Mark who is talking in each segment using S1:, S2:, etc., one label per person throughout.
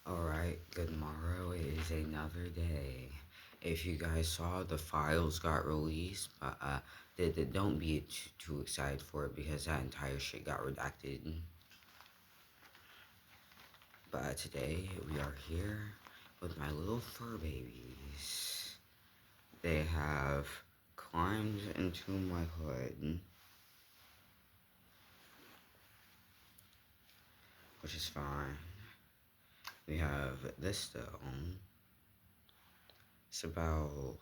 S1: Alright, good morrow. It is another day. If you guys saw, the files got released, but don't be too excited for it because that entire shit got redacted. But today we are here with my little fur babies. They have climbed into my hood, which is fine. We have this stone. It's about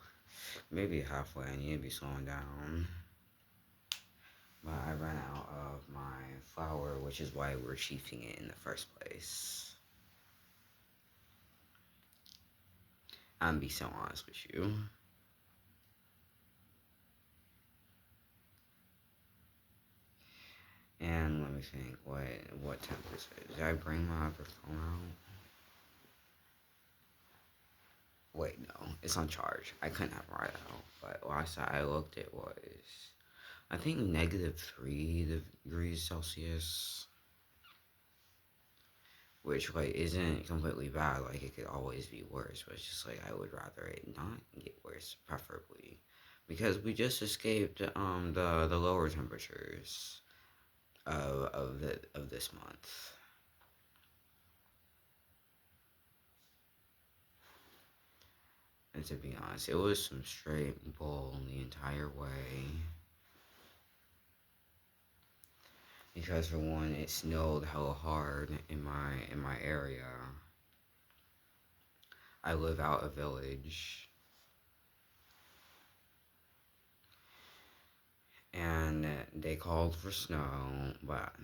S1: maybe halfway. I need to be slowing down. But I ran out of my flour, which is why we're sheathing it in the first place. I'm be so honest with you. And let me think, what temp this is. Did I bring my other phone out? Wait, no, it's on charge. I couldn't have brought it out. But last time I looked, it was, I think, -3 degrees Celsius. Which, like, isn't completely bad. Like, it could always be worse. But it's just, like, I would rather it not get worse, preferably. Because we just escaped, the lower temperatures of this month. And to be honest, it was some straight bull the entire way. Because for one, it snowed hella hard in my area. I live out a village, and they called for snow, but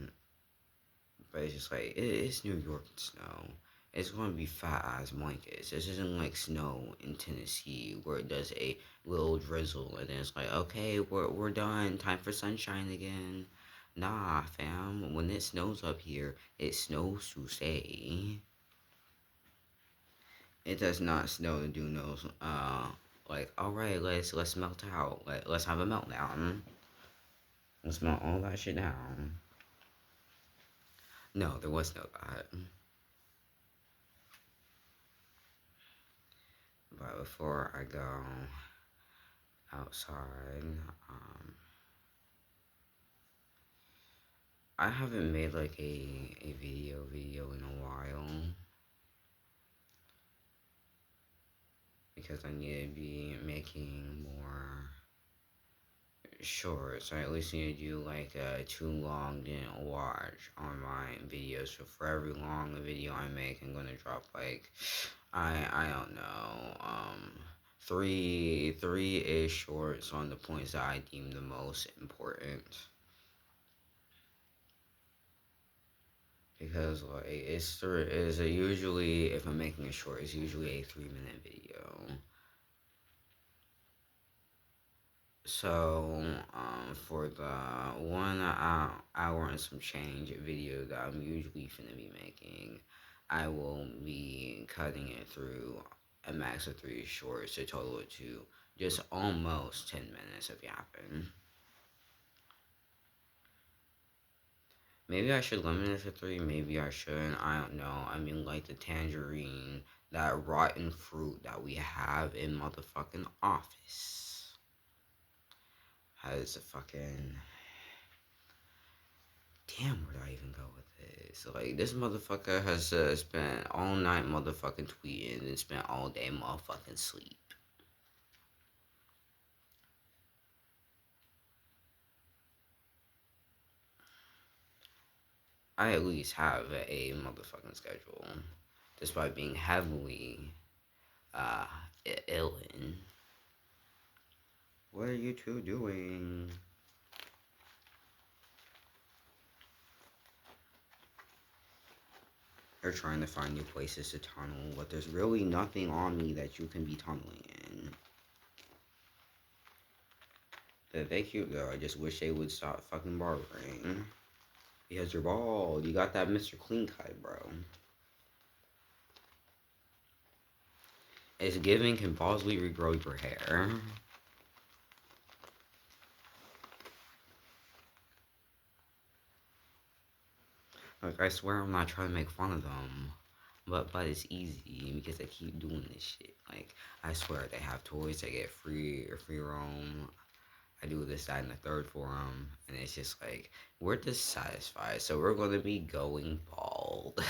S1: it's just like it's New York and snow. It's going to be fat ass blankets. This isn't like snow in Tennessee where it does a little drizzle and then it's like, okay, we're done. Time for sunshine again. Nah, fam. When it snows up here, it snows to stay. It does not snow to do no. Like, all right, let's melt out. Let's have a meltdown. Let's melt all that shit down. No, there was no that. But before I go outside, I haven't made like a video in a while because I need to be making more shorts. I at least need to do like too long didn't watch on my videos. So for every long video I make, I'm gonna drop like I don't know three-ish shorts on the points that I deem the most important. Because like it's a usually, if I'm making a short, it's usually a 3-minute video. So for the 1 hour and some change video that I'm usually finna be making, I will be cutting it through a max of 3 shorts to total it to just almost 10 minutes of yapping. Maybe I should limit it to 3, maybe I shouldn't, I don't know. I mean, like the tangerine, that rotten fruit that we have in motherfucking office, has a fucking, damn, where do I even go with this? Like, this motherfucker has spent all night motherfucking tweeting and spent all day motherfucking sleep. I at least have a motherfucking schedule, despite being heavily ill in. What are you two doing? They're trying to find new places to tunnel, but there's really nothing on me that you can be tunneling in. They cute though, I just wish they would stop fucking barbering. Because you're bald, you got that Mr. Clean Cut, bro. It's giving can possibly regrow your hair. Like, I swear I'm not trying to make fun of them. but it's easy because they keep doing this shit. Like, I swear they have toys that get free roam. I do this, that, and the third for them, and it's just like we're dissatisfied, so we're gonna be going bald.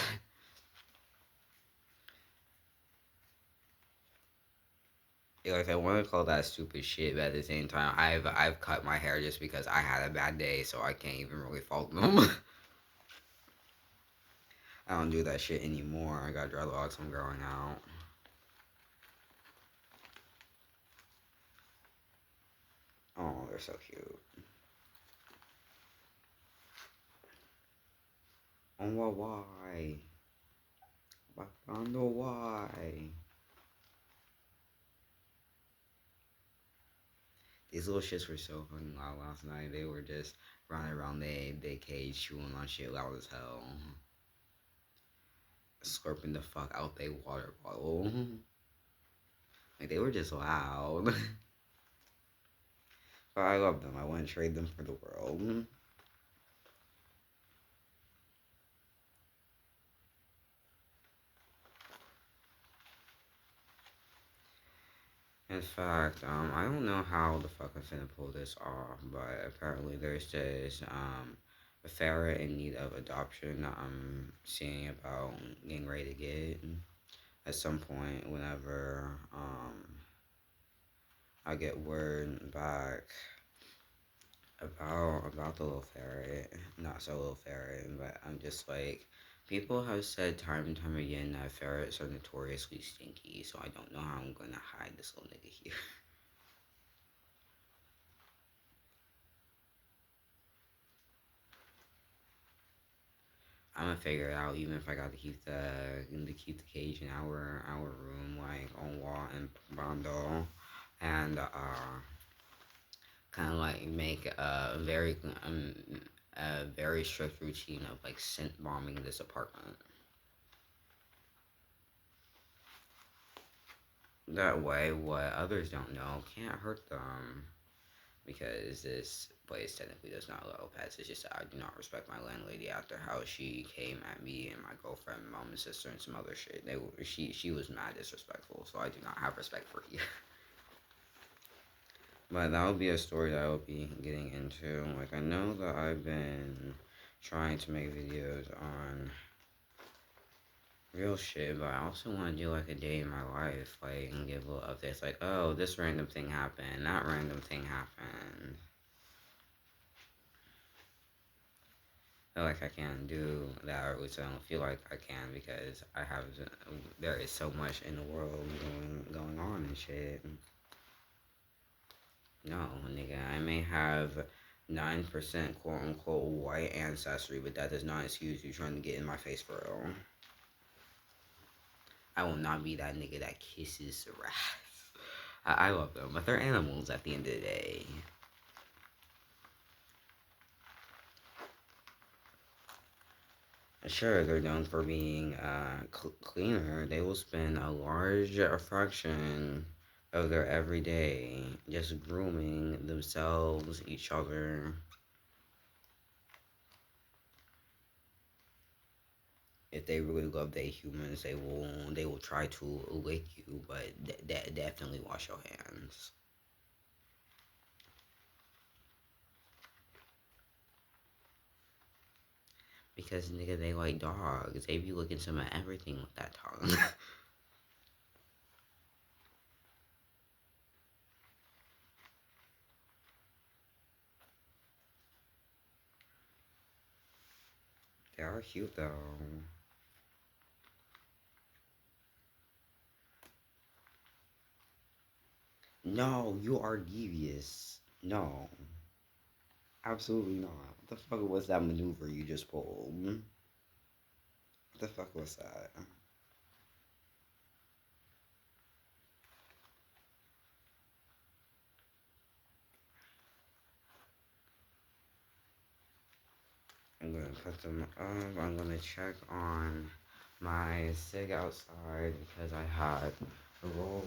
S1: Like, I want to call that stupid shit, but at the same time, I've cut my hair just because I had a bad day, so I can't even really fault them. I don't do that shit anymore. I got dreadlocks. I'm growing out. Oh, they're so cute. Oh, why? I don't know why. These little shits were so fucking loud last night. They were just running around their cage, chewing on shit loud as hell. Slurping the fuck out their water bottle. Like, they were just loud. But I love them. I wouldn't trade them for the world. In fact, I don't know how the fuck I'm finna pull this off, but apparently there's this, a ferret in need of adoption that I'm seeing about getting ready to get at some point whenever, I get word back about the little ferret, not so little ferret, but I'm just like, people have said time and time again that ferrets are notoriously stinky, so I don't know how I'm gonna hide this little nigga here. I'm gonna figure it out, even if I got to keep the cage in our room, like on wall and Bondo, and kind of like make a very strict routine of like scent bombing this apartment. That way, what others don't know can't hurt them. Because this place technically does not allow pets. It's just that I do not respect my landlady after how she came at me and my girlfriend, mom, and sister, and some other shit. She was mad disrespectful, so I do not have respect for you. But that will be a story that I will be getting into. Like, I know that I've been trying to make videos on real shit, but I also want to do like a day in my life, like, and give little updates, like, oh, this random thing happened, that random thing happened. Feel like I can't do that, or at least I don't feel like I can because there is so much in the world going on and shit. No, nigga, I may have 9% quote unquote white ancestry, but that does not excuse you trying to get in my face for real. I will not be that nigga that kisses giraffes. I love them, but they're animals at the end of the day. Sure, they're known for being cleaner. They will spend a large fraction of their everyday just grooming themselves, each other. If they really love their humans, they will try to lick you, but definitely wash your hands. Because nigga, they like dogs. They be looking some of everything with that tongue. They are cute though. No, you are devious. No, absolutely not. What the fuck was that maneuver you just pulled? What the fuck was that? I'm gonna put them up. I'm gonna check on my sig outside because I had a roll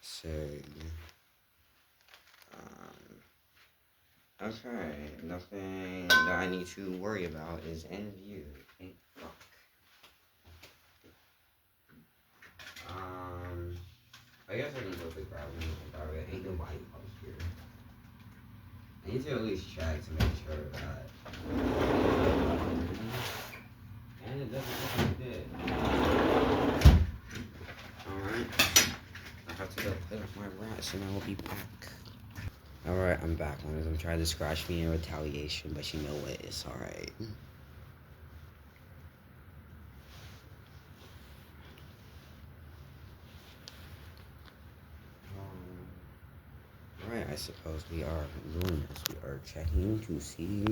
S1: sig. Okay, nothing that I need to worry about is in view. Thank fuck. I guess I can go to grab it. Ain't nobody out here. I need to at least check to make sure that. And it doesn't look like it did. Alright. I have to go play with my rats and I will be back. Alright, I'm back. One of them tried to scratch me in retaliation, but you know what? It's alright. Alright, I suppose we are doing this. We are checking to see,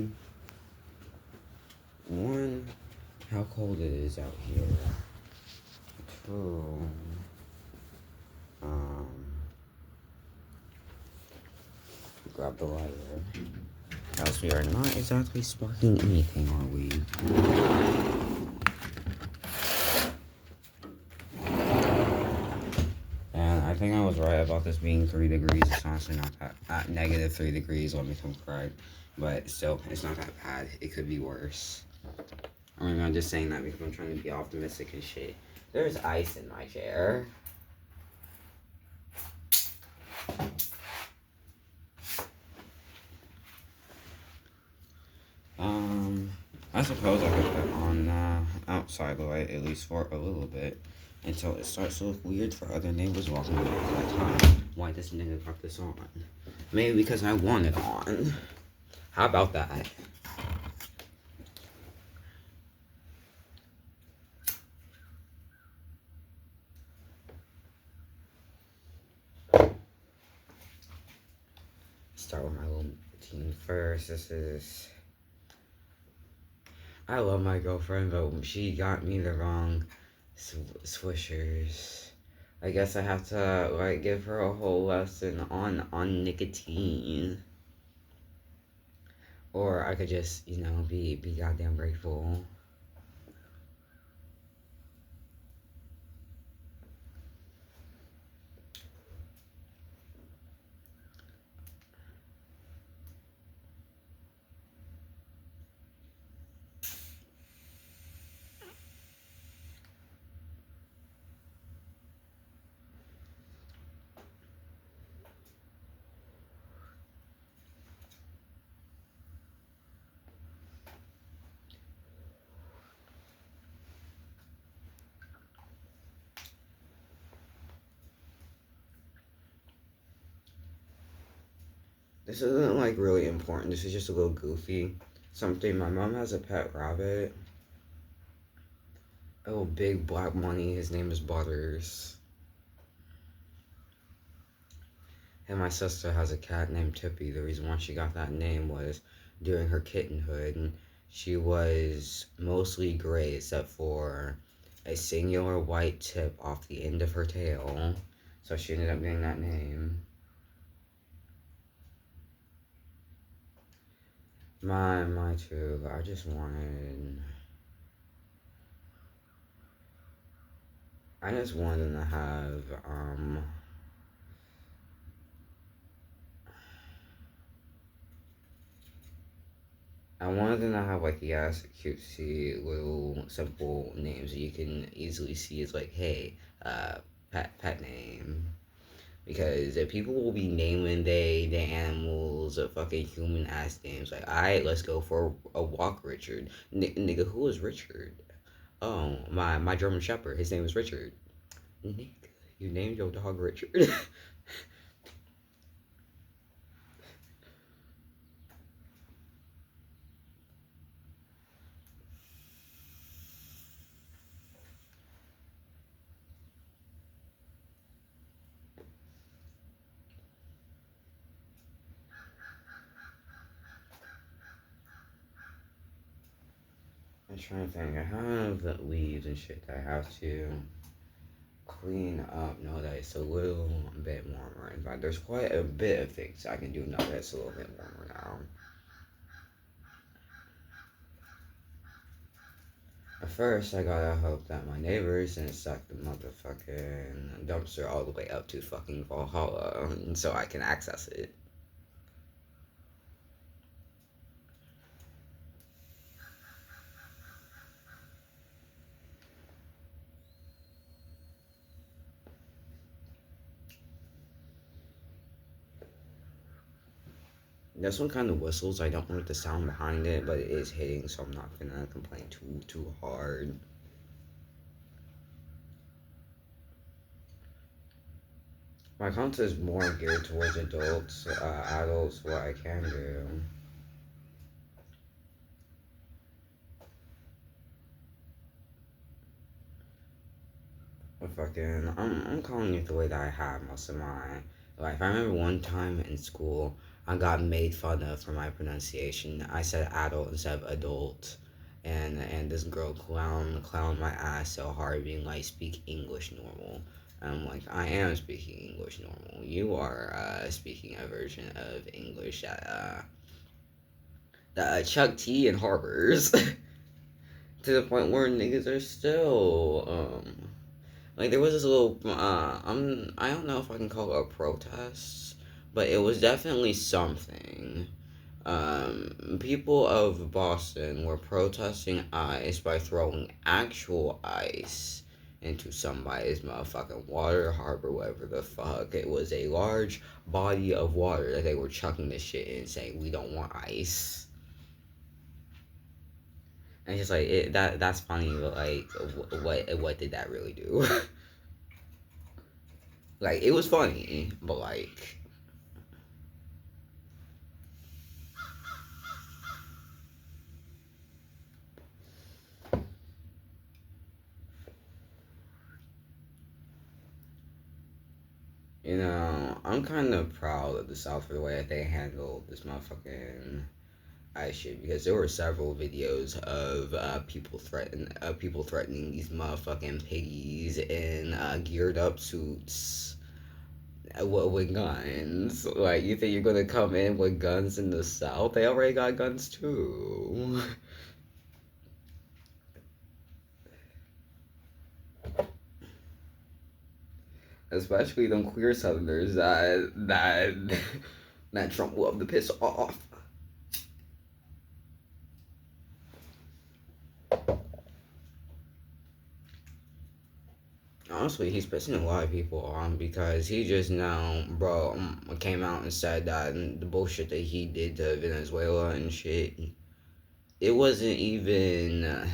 S1: one, how cold it is out here. Two, grab the lighter. Else we are not exactly sparking anything, are we? And I think I was right about this being 3 degrees. It's honestly not that, at negative 3 degrees, let me come correct. But still, it's not that bad. It could be worse. I mean, I'm just saying that because I'm trying to be optimistic and shit. There's ice in my chair. I suppose I could put on outside light at least for a little bit until it starts to look weird for other neighbors walking by at that time. Why this nigga got this on? Maybe because I want it on. How about that? Start with my little routine first. This is. I love my girlfriend, but she got me the wrong swishers. I guess I have to like give her a whole lesson on nicotine, or I could just be goddamn grateful. This isn't like really important. This is just a little goofy. Something. My mom has a pet rabbit. A little big black money. His name is Butters. And my sister has a cat named Tippy. The reason why she got that name was during her kittenhood, she was mostly gray except for a singular white tip off the end of her tail. So she ended up getting that name. My too. I just wanted them to have I wanted them to have like cutesy little simple names that you can easily see as like, hey, pet name. Because if people will be naming the animals fucking human ass names, like, alright, let's go for a walk, Richard. Nigga, who is Richard? Oh, my German Shepherd. His name is Richard. Nigga, you named your dog Richard. I'm trying to think. I have the leaves and shit that I have to clean up now that it's a little bit warmer. In fact, there's quite a bit of things I can do now that it's a little bit warmer now. At first, I gotta hope that my neighbors didn't stack the motherfucking dumpster all the way up to fucking Valhalla so I can access it. This one kind of whistles. I don't like the sound behind it, but it is hitting, so I'm not gonna complain too hard. My content is more geared towards adults, what I can do. I'm calling it the way that I have most of my life. I remember one time in school, I got made fun of for my pronunciation. I said adult instead of adult, and this girl clown my ass so hard, being like, speak English normal. And I'm like, I am speaking English normal. You are speaking a version of English that Chuck T and harbors to the point where niggas are still like there was this little I don't know if I can call it a protest, but it was definitely something. People of Boston were protesting ice by throwing actual ice into somebody's motherfucking water harbor, whatever the fuck. It was a large body of water that they were chucking this shit in, saying we don't want ice. And it's just like that's funny, but like what did that really do? Like it was funny, but like I'm kind of proud of the South for the way that they handled this motherfucking ice shit because there were several videos of people threatening these motherfucking piggies in geared up suits with guns. Like you think you're gonna come in with guns in the South? They already got guns too. Especially them queer Southerners that Trump loved to piss off. Honestly, he's pissing a lot of people off because he just now, bro, came out and said that the bullshit that he did to Venezuela and shit, it wasn't even.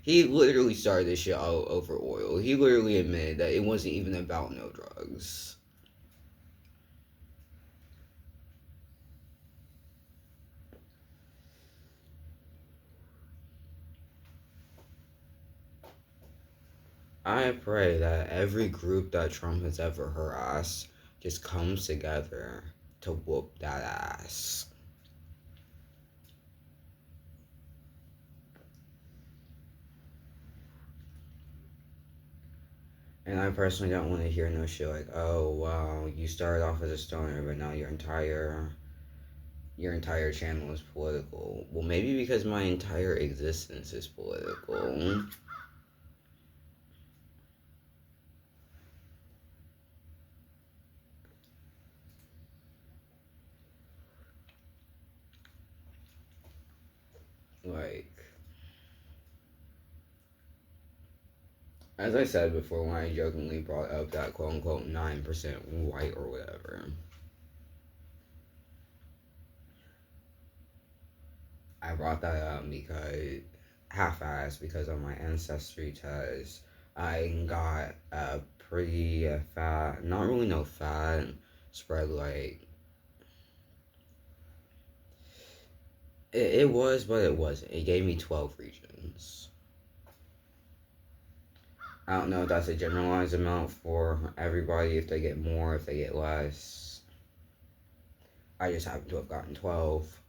S1: He literally started this shit all over oil. He literally admitted that it wasn't even about no drugs. I pray that every group that Trump has ever harassed just comes together to whoop that ass. And I personally don't want to hear no shit like, oh wow, you started off as a stoner, but now your entire channel is political. Well, maybe because my entire existence is political. Like, as I said before when I jokingly brought up that quote unquote 9% white or whatever, I brought that up because half-assed because of my ancestry test. I got a pretty fat, not really no fat, spread like it was, but it wasn't. It gave me 12 regions. I don't know if that's a generalized amount for everybody, if they get more, if they get less. I just happen to have gotten 12.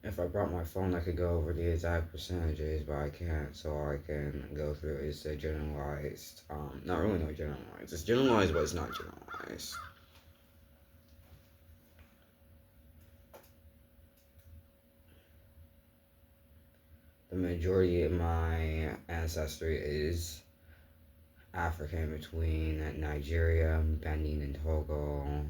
S1: If I brought my phone, I could go over the exact percentages, but I can't, so all I can go through is the generalized. Not really no generalized. It's generalized, but it's not generalized. The majority of my ancestry is African between Nigeria, Benin, and Togo.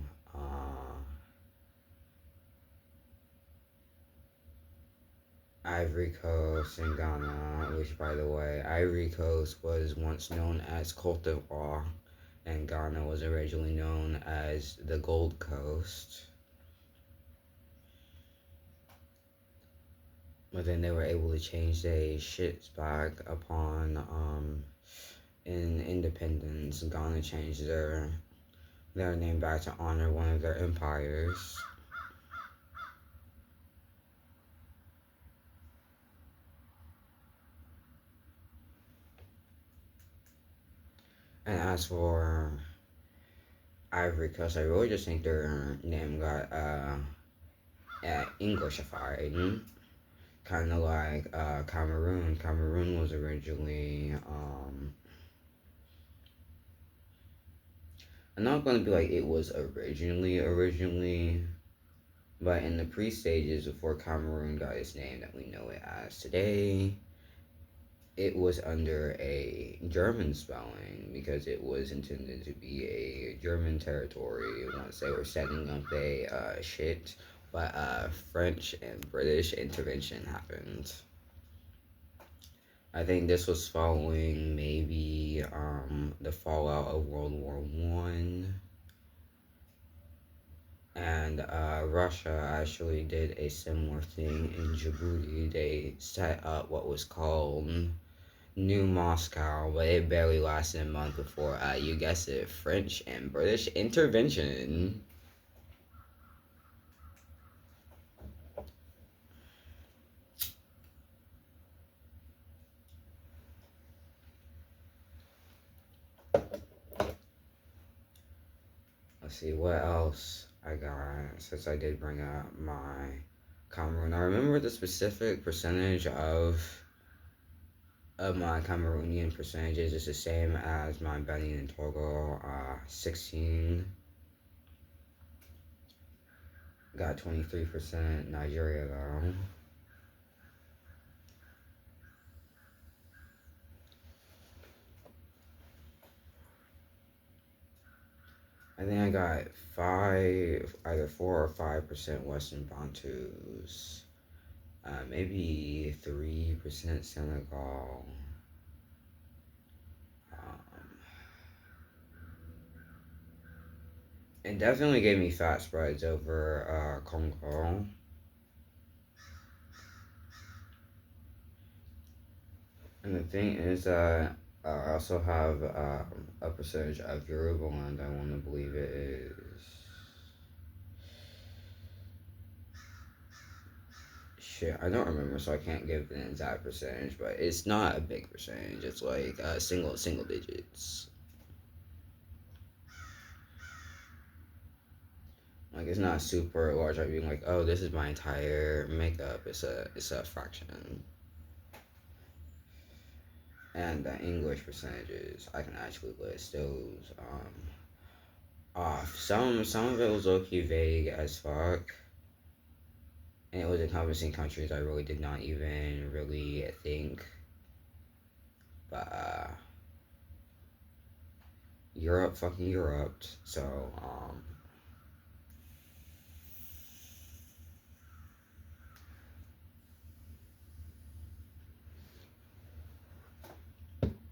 S1: Ivory Coast and Ghana, which, by the way, Ivory Coast was once known as Cote d'Ivoire. and Ghana was originally known as the Gold Coast. But then they were able to change their shits back upon in independence. Ghana changed their name back to honor one of their empires. And as for Ivory Coast, I really just think their name got Englishified. Kind of like Cameroon. Cameroon was originally, I'm not going to be like it was originally, but in the pre-stages before Cameroon got its name that we know it as today, it was under a German spelling because it was intended to be a German territory once they were setting up a shit. But French and British intervention happened. I think this was following maybe the fallout of World War One, and Russia actually did a similar thing in Djibouti. They set up what was called New Moscow, but it barely lasted a month before, you guessed it, French and British intervention. Let's see what else I got since I did bring up my Cameroon. I remember the specific percentage of my Cameroonian percentages is the same as my Benin and Togo. 16. Got 23% Nigeria though. I think I got either 4 or 5% Western Bantus. Maybe 3% Senegal. It definitely gave me fat spreads over Congo. And the thing is that I also have a percentage of Yoruba land. I want to believe it is. Shit, I don't remember, so I can't give an exact percentage, but it's not a big percentage. It's like single digits. Like it's not super large. Like being like, oh, this is my entire makeup. It's a fraction. And the English percentages, I can actually list those off. Some of it was low-key vague as fuck, and it was encompassing countries I really did not even really think. But Europe fucking Europe. So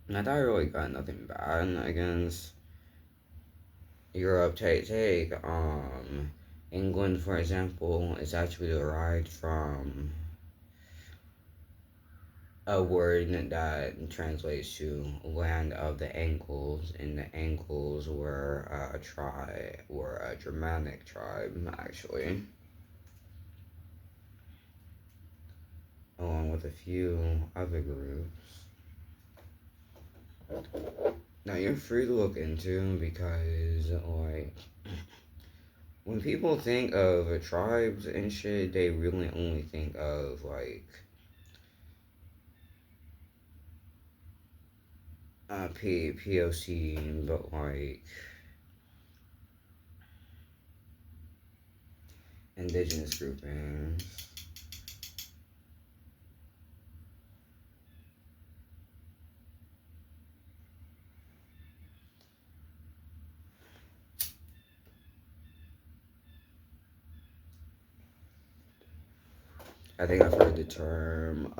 S1: I thought I really got nothing bad against Europe. Take England for example. It's actually derived from a word that translates to land of the Angles, and the Angles were a Germanic tribe actually, along with a few other groups. Now you're free to look into because like when people think of tribes and shit, they really only think of like POC, but like indigenous groupings. I think I've heard the term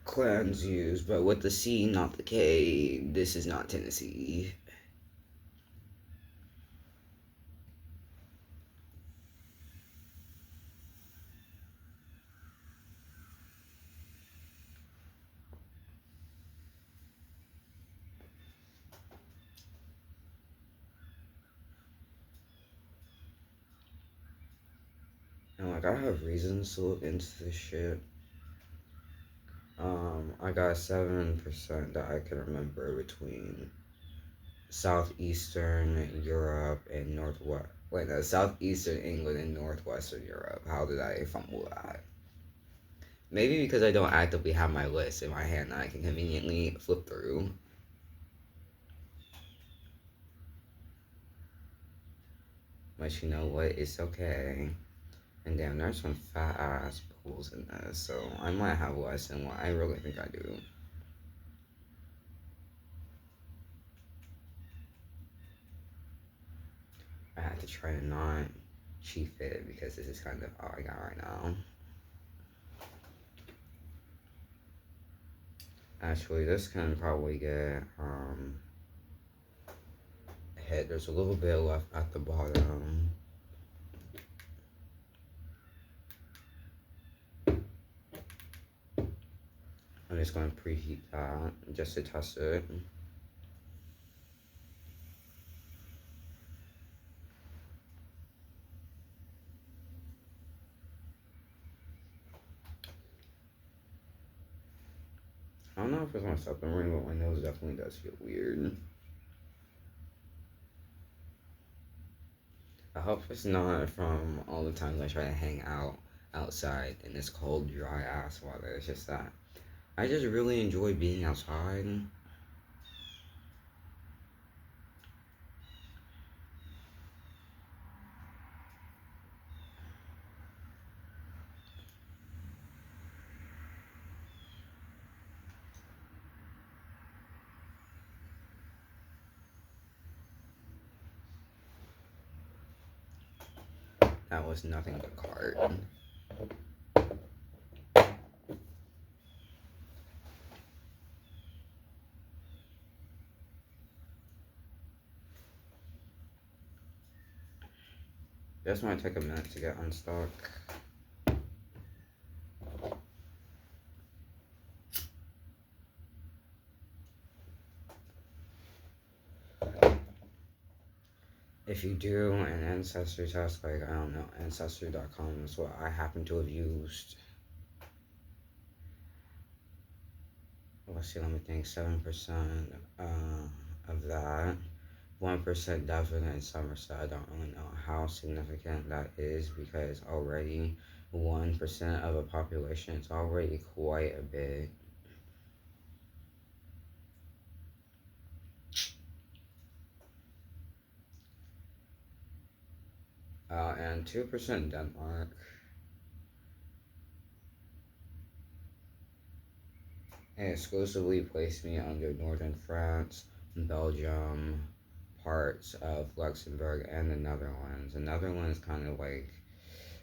S1: clans used, but with the C, not the K. This is not Tennessee. And like I have reasons to look into this shit. I got 7% that I can remember between southeastern Europe and northwest. Wait, no, southeastern England and northwestern Europe. How did I fumble that? Maybe because I don't actively have my list in my hand that I can conveniently flip through. But you know what? It's okay. And damn, there's some fat ass pools in this, so I might have less than what I really think I do. I have to try to not cheat it because this is kind of all I got right now. Actually, this can probably get hit. There's a little bit left at the bottom. I'm just going to preheat that just to test it. I don't know if it's my supplement ring, but my nose definitely does feel weird. I hope it's not from all the times I try to hang out outside in this cold, dry ass weather. It's just that I just really enjoy being outside. That was nothing but cart. This might take a minute to get unstuck. If you do an ancestry test, like, I don't know, ancestry.com is what I happen to have used. Let's see, let me think, 7% of that. 1% definite in Somerset. I don't really know how significant that is because already 1% of a population is already quite a bit. And 2% Denmark. It exclusively placed me under northern France, Belgium, parts of Luxembourg, and the Netherlands. The Netherlands kind of like,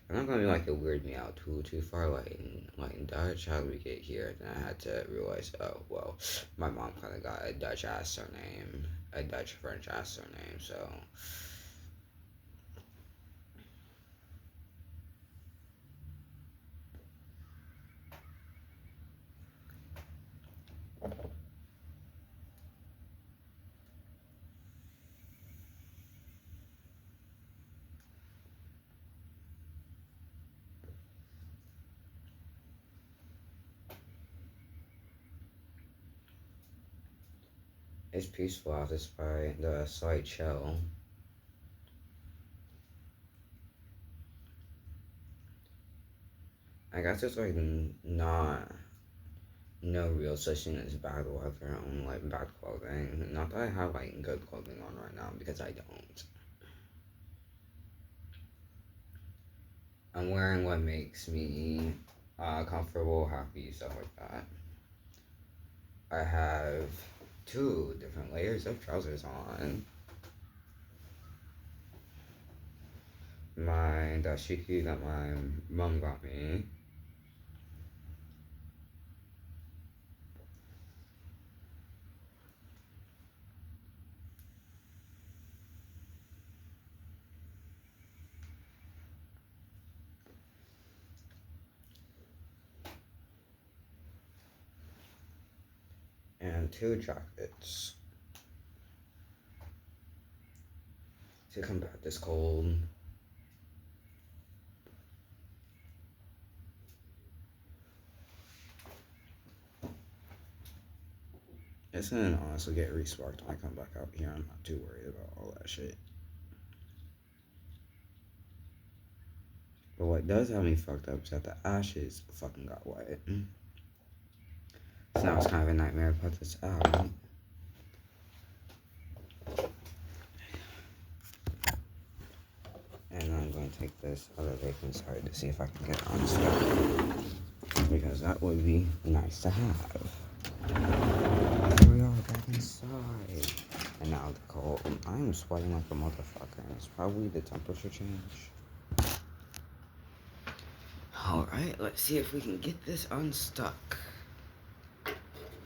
S1: I'm not gonna be like it weirded me out too far. Like in Dutch, how did we get here? And I had to realize, oh well, my mom kind of got a Dutch ass surname, a Dutch French ass surname, so. It's peaceful out despite the slight chill. I guess it's like not no real such thing as bad weather, only like bad clothing. Not that I have like good clothing on right now because I don't. I'm wearing what makes me comfortable, happy, stuff like that. I have 2 different layers of trousers on. My dashiki that my mom got me. And 2 jackets to combat this cold. It's gonna honestly get resparked when I come back out here. I'm not too worried about all that shit. But what does have me fucked up is that the ashes fucking got wet. So now it's kind of a nightmare to put this out. And I'm going to take this other vape inside to see if I can get it unstuck. Because that would be nice to have. Here we are back inside. And now the cold. I am sweating like a motherfucker. It's probably the temperature change. Alright, let's see if we can get this unstuck.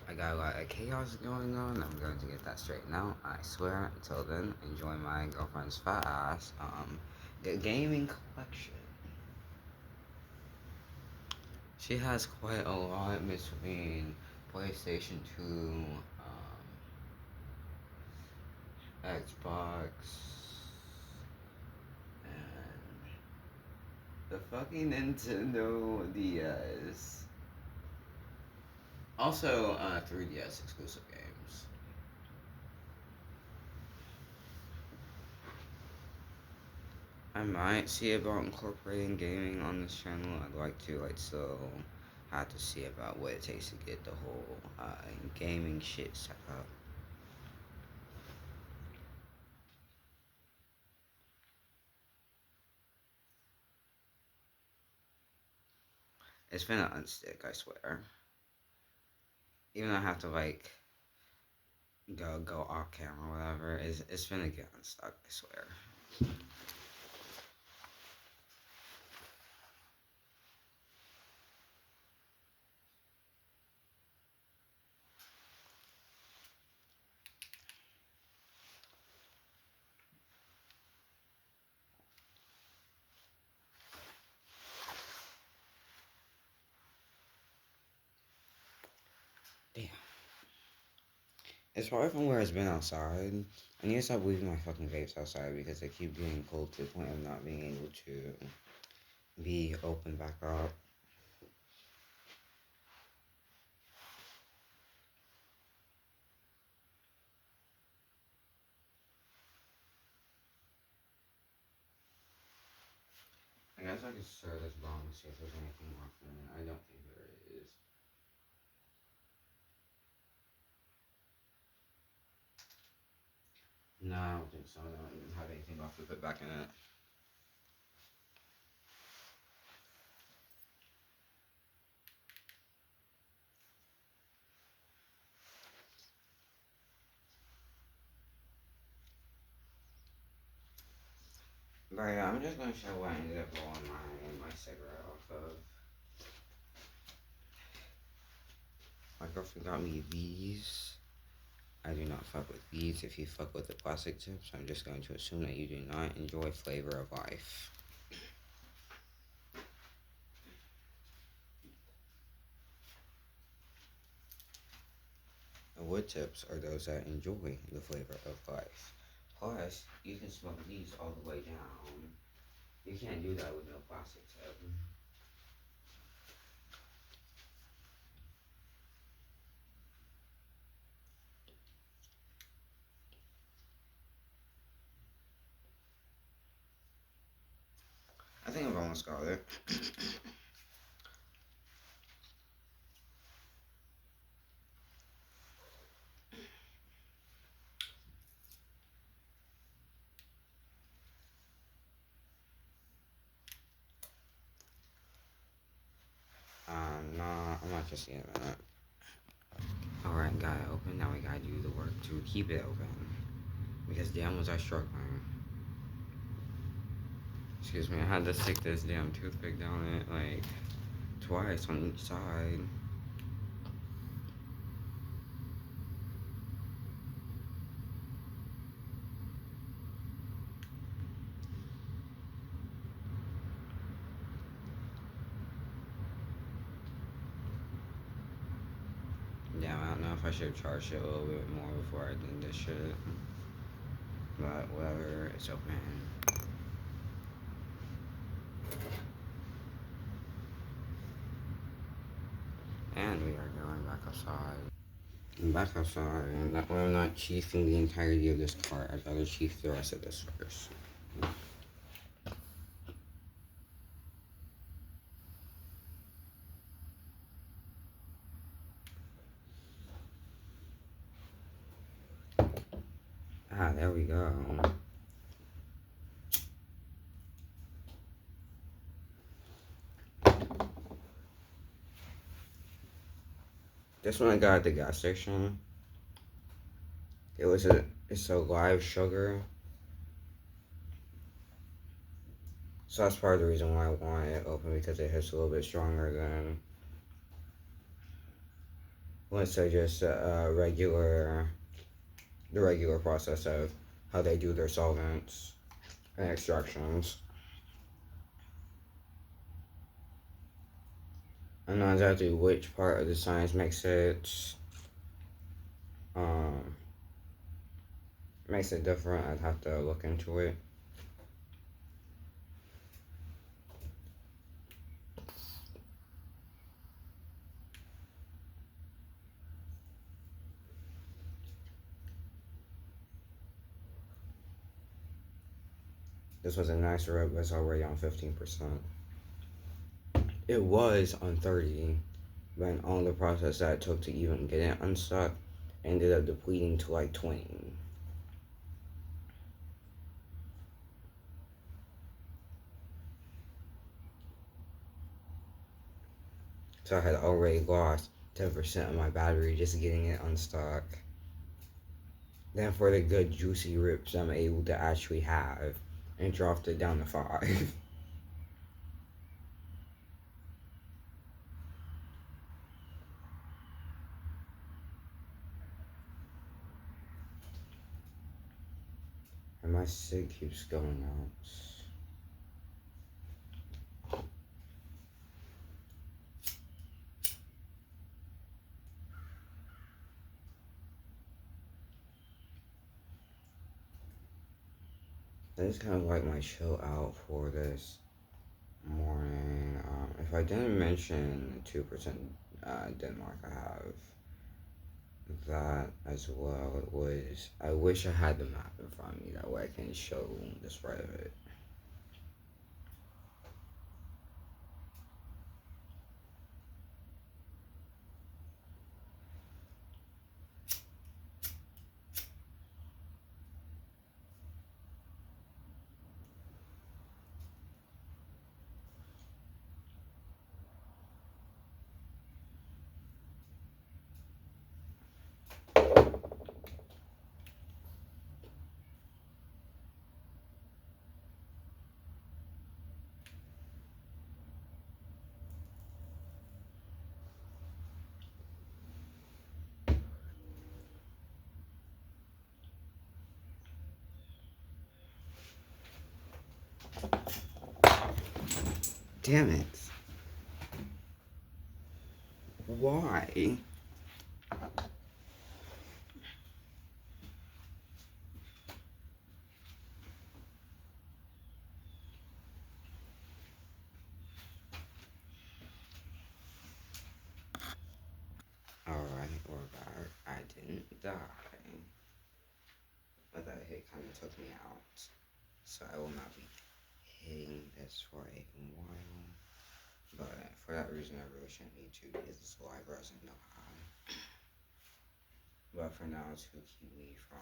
S1: I got a lot of chaos going on. I'm going to get that straightened out. I swear. Until then, enjoy my girlfriend's fat ass gaming collection. She has quite a lot between PlayStation 2, Xbox, and the fucking Nintendo DS. Also, 3DS exclusive games. I might see about incorporating gaming on this channel. I'd like to, still have to see about what it takes to get the whole gaming shit set up. It's been an unstick, I swear. Even though I have to go off camera or whatever, it's been a get unstuck, I swear. Damn. It's probably from where it's been outside. I need to stop leaving my fucking vapes outside because they keep getting cold to the point of not being able to be open back up. I guess I could stir this bomb and see if there's anything left in it. I don't think there is. No, I don't think so. I don't even have anything left to put back in it. But yeah, I'm just gonna show what I ended up blowing my cigarette off of. My girlfriend got me these. I do not fuck with these. If you fuck with the plastic tips, I'm just going to assume that you do not enjoy flavor of life. Wood tips are those that enjoy the flavor of life. Plus, you can smoke these all the way down. You can't do that with no plastic tip. I think I've almost got it. No, I'm not just yet a minute. Alright, got it open. Now we gotta do the work to keep it open. Because damn was I struggling. Excuse me, I had to stick this damn toothpick down it like twice on each side. Damn, I don't know if I should have charged it a little bit more before I did this shit. But whatever, it's open. And we are going back outside. I'm back outside, and that way I'm not chiefing the entirety of this car. I'd rather chief the rest of this first. Ah, there we go. This one I got at the gas station. It's a live sugar. So that's part of the reason why I want it open, because it hits a little bit stronger than let's say just the regular process of how they do their solvents and extractions. I'm not exactly which part of the science um makes it different. I'd have to look into it. This was a nice rib, but it's already on 15%. It was on 30, but in all the process that it took to even get it unstuck ended up depleting to like 20. So I had already lost 10% of my battery just getting it unstuck. Then for the good juicy rips I'm able to actually have, and dropped it down to 5. And my sig keeps going out. That is kind of like my chill out for this morning. If I didn't mention 2% Denmark, I have that as well. It was, I wish I had the map in front of me, that way I can show the spread of it. Damn it. Why? Alright, we're back. I didn't die. But that hit kind of took me out. So I will not be hitting this for a while. But for that reason, I really shouldn't need to, because this live resin no high. But for now, to keep me from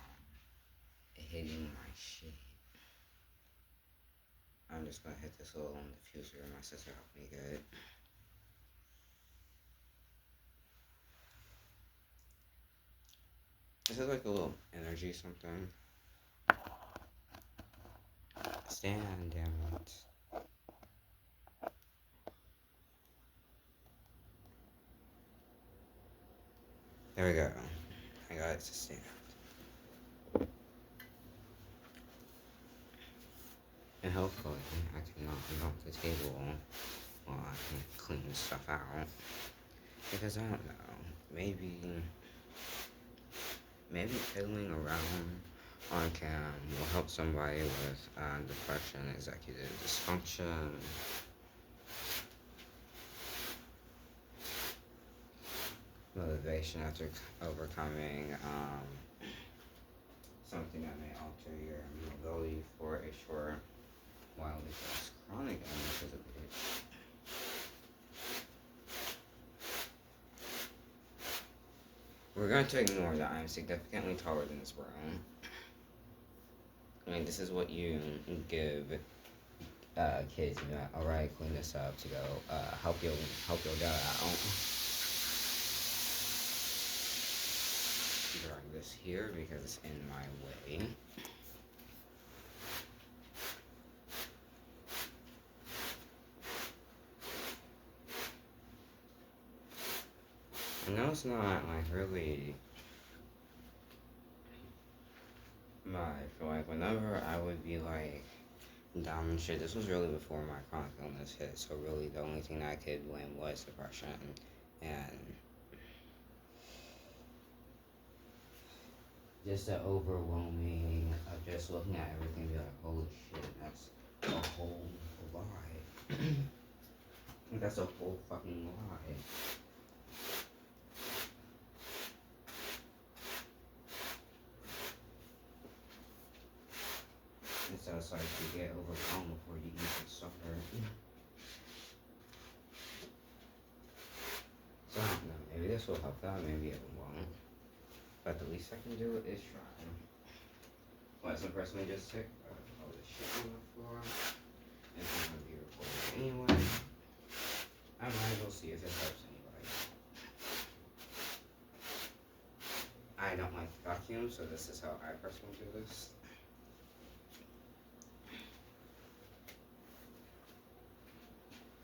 S1: hitting my shit, I'm just gonna hit this little diffuser my sister helped me get. This is like a little energy something. Stand, damn it. There we go. I got it to stand. And hopefully I can knock it off the table while I can clean this stuff out. Because I don't know, maybe fiddling around on cam will help somebody with depression, executive dysfunction. motivation after overcoming something that may alter your mobility for a short while because chronic illness is a bitch. We're going to ignore that I'm significantly taller than this room. I mean, this is what you give kids. You know, all right, clean this up to go help your dad out. Drawing this here because it's in my way. I know it's not like really much, but like whenever I would be like down and shit, this was really before my chronic illness hit, so really the only thing I could blame was depression and just the overwhelming of just looking at everything and be like, holy shit, that's a whole lie. That's a whole fucking lie. And so it's like you get overwhelmed before you even start. So I don't know, maybe this will help that, maybe it won't. But the least I can do is try. What, some person may just sick? All this shit on the floor. It's not gonna be recorded anyway. I might as well see if this helps anybody. I don't like vacuum, so this is how I personally do this.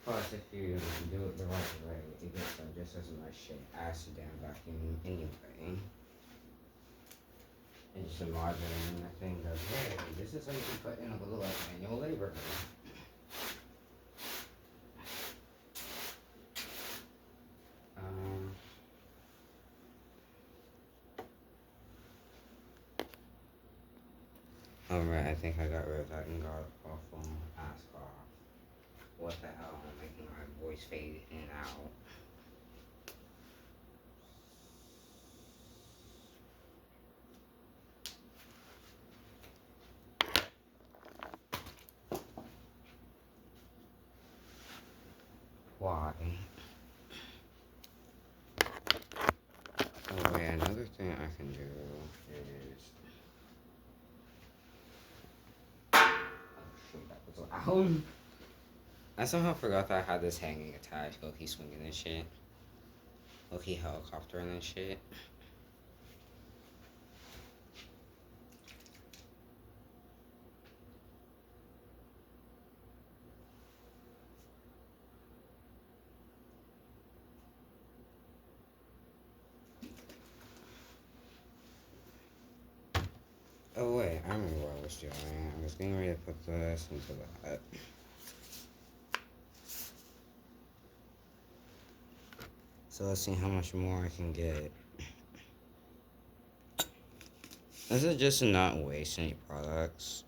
S1: Plus, if you do it the right way, it gets just as much shit as the damn vacuum anyway. And just imagine the thing goes, hey, this is how you can put in a little less manual labor. Alright, I think I got rid of that and got off on ass off. What the hell? I'm making my voice fade in and out. Why? Oh wait, another thing I can do is... Oh shit, that was loud. I somehow forgot that I had this hanging attached, low-key swinging and shit. Low-key helicoptering and shit. Oh wait, I remember what I was doing. I was getting ready to put this into that. So let's see how much more I can get. This is just to not waste any products.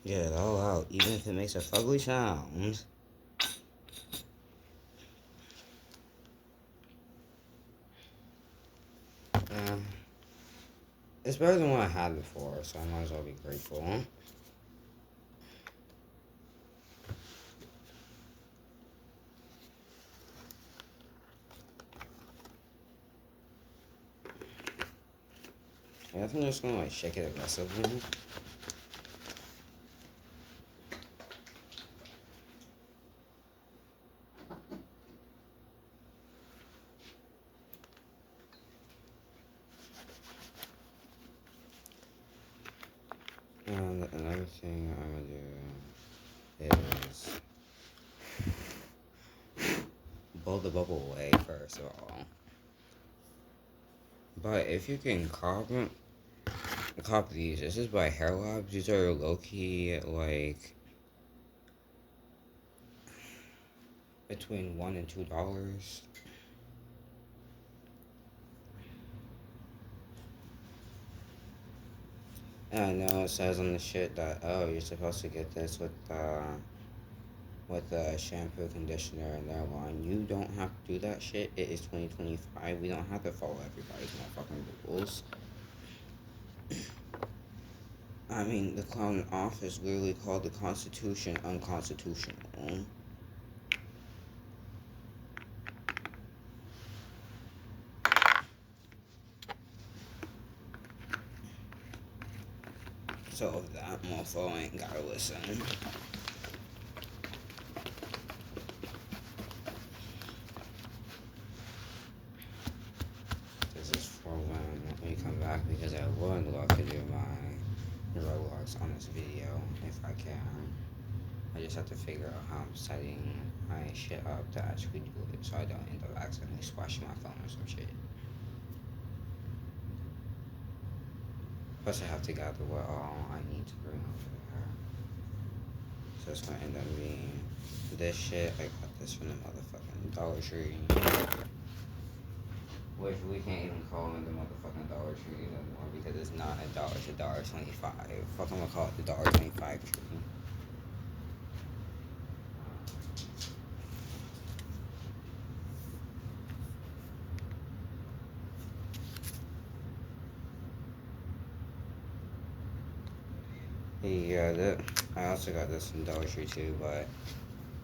S1: Get it all out, even if it makes a fugly sound. It's better than what I had before, so I might as well be grateful. I guess I'm just gonna like shake it aggressively. And another thing I'm gonna do is blow the bubble away first of all. But if you can copy these, this is by Hair Labs. These are low-key like between $1 and $2. And I know it says on the shit that, oh, you're supposed to get this with the shampoo, conditioner, and their line. You don't have to do that shit. It is 2025. We don't have to follow everybody's motherfucking rules. I mean, the clown in office literally called the Constitution unconstitutional. So that motherfucker ain't gotta listen. This is for when we come back because I would love to do my Dreadlocks on this video if I can. I just have to figure out how I'm setting my shit up to actually do it so I don't end up accidentally splashing my phone or some shit. Plus I have to gather what all I need to bring over there. So it's gonna end up being this shit. I got this from the motherfucking Dollar Tree. Which we can't even call it the motherfucking Dollar Tree anymore because it's not a dollar, it's $1.25. Fuck, I'm gonna call it the $1.25 tree. Yeah, I also got this from Dollar Tree too, but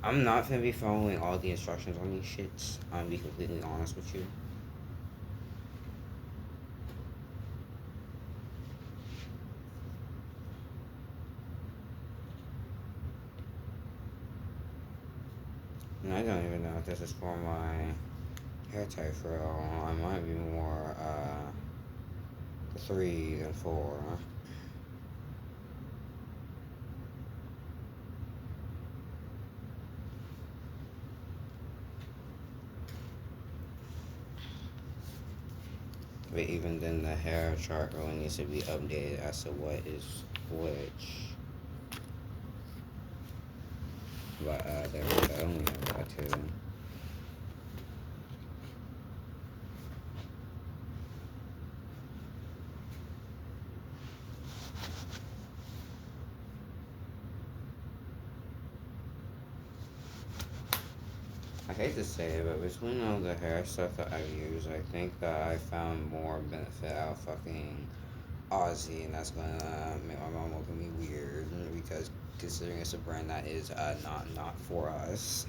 S1: I'm not gonna be following all the instructions on these shits. I'm gonna be completely honest with you. And I don't even know if this is for my hair type for real. I might be more 3 than 4. But even then, the hair chart really needs to be updated as to what is which. But there we go. I only have that too. I hate to say it, but between all the hair stuff that I've used, I think that I found more benefit out of fucking Aussie, and that's gonna make my mom look at me weird because considering it's a brand that is not for us.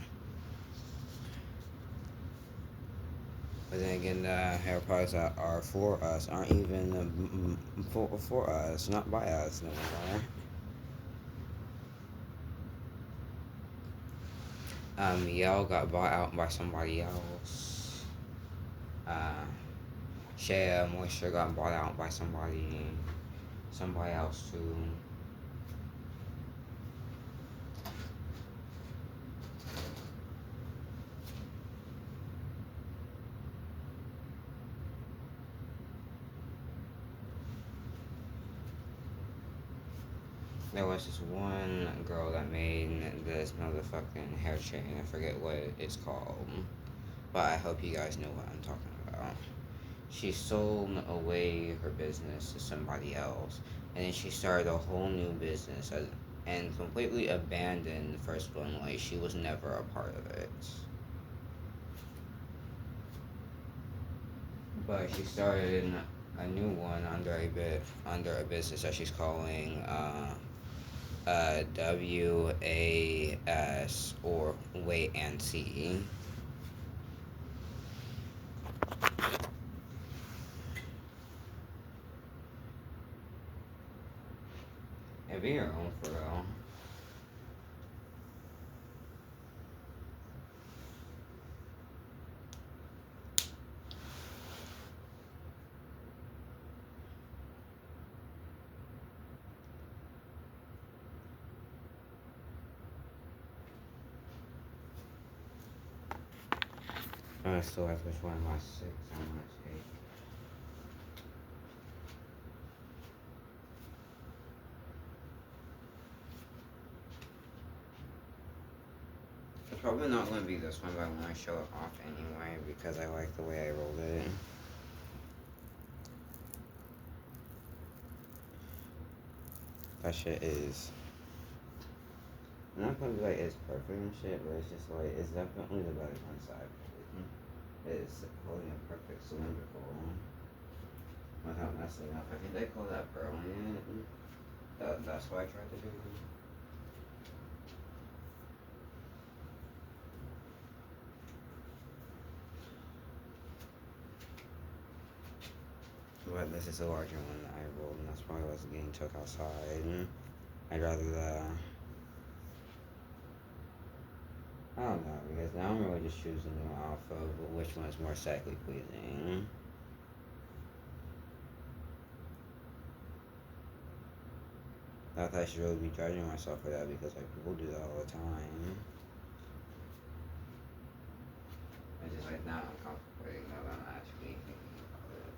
S1: But then again, the hair products that are for us aren't even for us, not by us no more. Yale got bought out by somebody else. Shea Moisture got bought out by somebody else too. There was this one girl that made this motherfucking hair chain. I forget what it's called, but I hope you guys know what I'm talking about. She sold away her business to somebody else, and then she started a whole new business and completely abandoned the first one. Like she was never a part of it. But she started a new one under a business that she's calling WAS or Wait and See. And be your own for real. I still have which one of my 6 I'm gonna take. It's probably not gonna be this one, but I want to show it off anyway because I like the way I rolled it. That shit is. I'm not gonna be like it's perfect and shit, but it's just like it's definitely the better one side. It's holding a perfect cylindrical without messing up. I think they call that burling it. That's what I tried to do. But this is a larger one that I rolled, and that's probably what's getting took outside. I'd rather I don't know, because now I'm really just choosing off of which one is more aesthetically pleasing. Not that I should really be judging myself for that, because like people do that all the time. It's just like now I'm contemplating now that I'm actually thinking about it.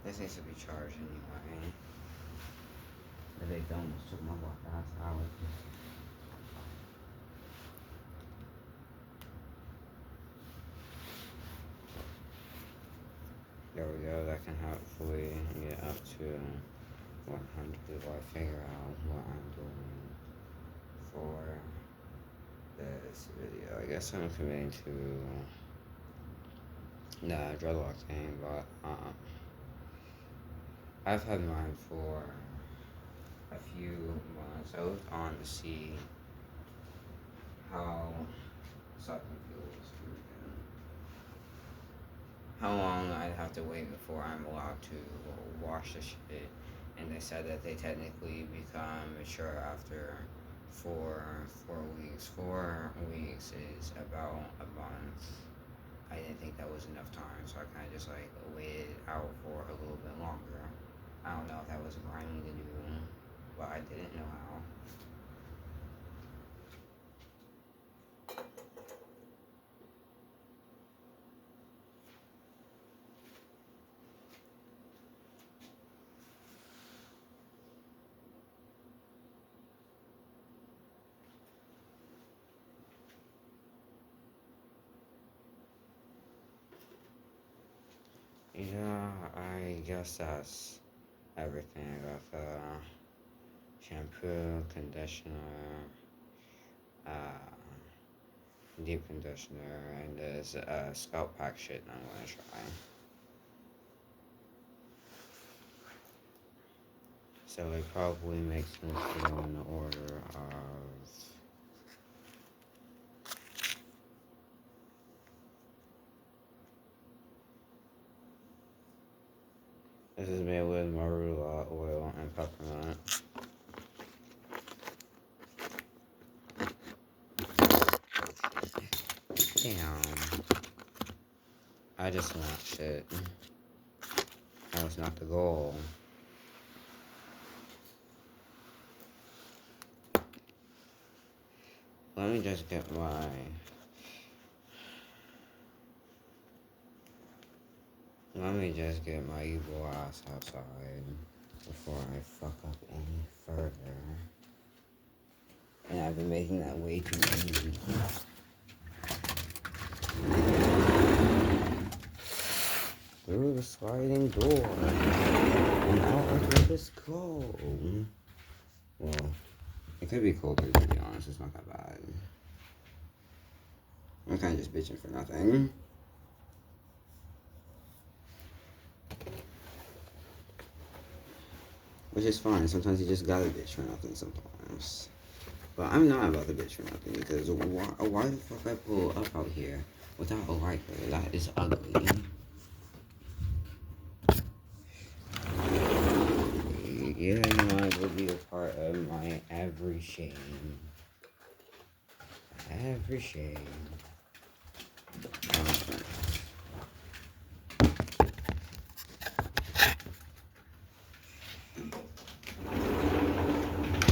S1: This needs to be charged anyway. The big almost took my black ass out. There we go, that can hopefully get up to 100 while I figure out what I'm doing for this video. I guess I'm committing to the Dreadlock thing, but I've had mine for a few months. I was on to see how sucking feels, and how long I'd have to wait before I'm allowed to wash the shit. And they said that they technically become mature after 4 weeks. 4 weeks is about a month. I didn't think that was enough time, so I kind of just like waited out for a little bit longer. I don't know if that was grinding to do, but I didn't know how. Yeah, I guess that's everything. I got the shampoo, conditioner, deep conditioner, and this scalp pack shit that I'm gonna try. So it probably makes sense to go in the order of this is made with marula oil and peppermint. Damn. I just want shit. That was not the goal. Let me just get my evil ass outside before I fuck up any further. And I've been making that way too easy. Through the sliding door. And out of this go. Well, it could be colder, to be honest. It's not that bad. I'm kind of just bitching for nothing. Which is fine. Sometimes you just gotta bitch for nothing sometimes. But I'm not about to bitch for nothing, because why the fuck I pull up out here without a lighter? That is ugly. Yeah, it will be a part of my every shame. Every shame.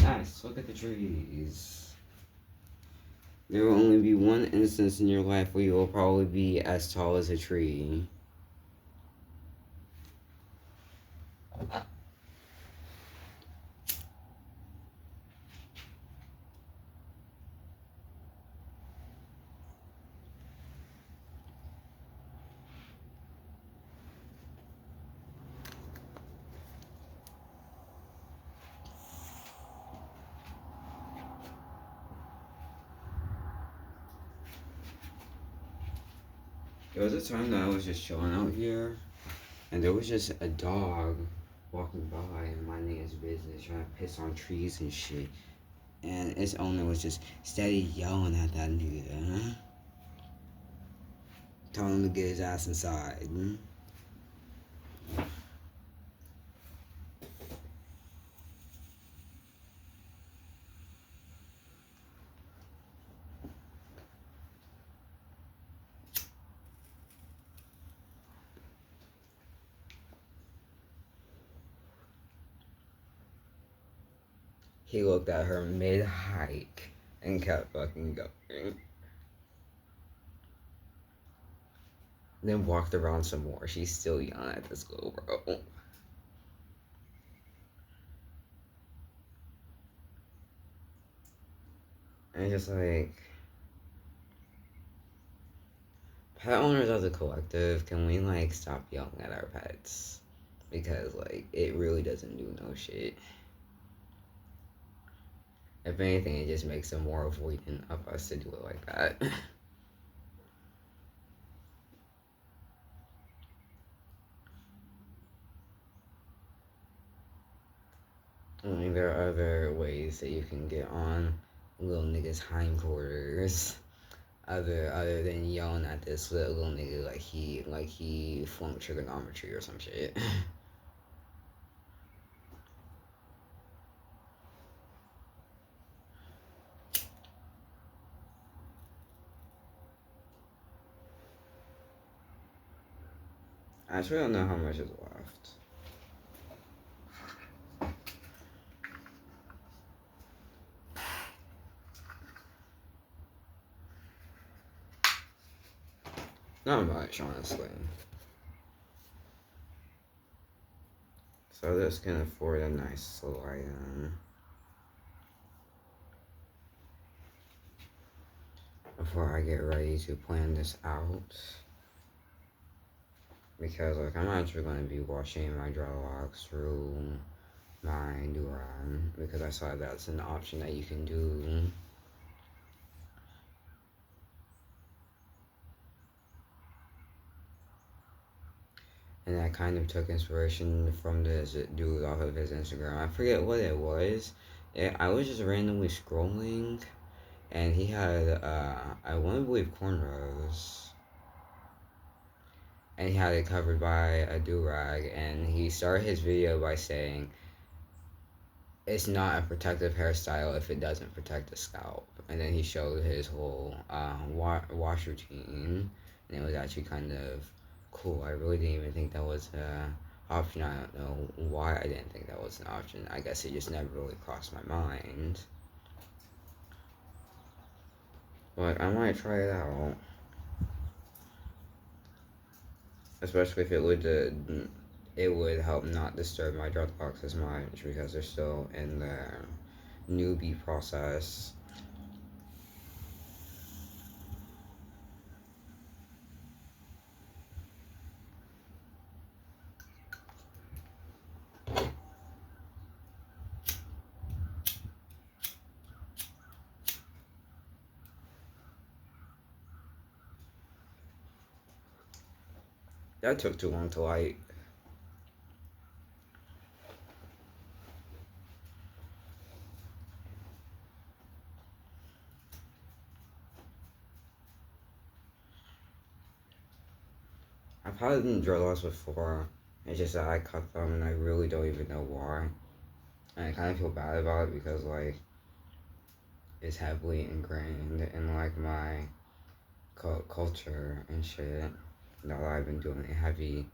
S1: Nice, look at the trees. There will only be one instance in your life where you will probably be as tall as a tree. There was a time that I was just chilling out here, and there was just a dog walking by and minding his business, trying to piss on trees and shit. And its owner was just steady yelling at that nigga, telling him to get his ass inside. He looked at her mid-hike and kept fucking going. Then walked around some more. She's still yelling at this little bro. And just like, pet owners as a collective, can we like stop yelling at our pets? Because like, it really doesn't do no shit. If anything, it just makes them more avoidant of us to do it like that. I mean, there are other ways that you can get on little nigga's hindquarters, other than yelling at this little nigga like he flunked trigonometry or some shit. I actually don't know how much is left. Not much, honestly. So this can afford a nice little item. Before I get ready to plan this out. Because like I'm actually going to be washing my Dreadlocks through my Neuron. Because I saw that's an option that you can do. And I kind of took inspiration from this dude off of his Instagram. I forget what it was. I was just randomly scrolling, and he had, I want to believe cornrows. And he had it covered by a do-rag, and he started his video by saying, it's not a protective hairstyle if it doesn't protect the scalp. And then he showed his whole wash routine, and it was actually kind of cool. I really didn't even think that was an option. I don't know why I didn't think that was an option. I guess it just never really crossed my mind. But I might try it out. Especially if it would help not disturb my dreadlocks as much because they're still in the newbie process. That took too long to light. I've had dreadlocks before. It's just that I cut them and I really don't even know why. And I kind of feel bad about it because like it's heavily ingrained in like my culture and shit. That I've been doing heavy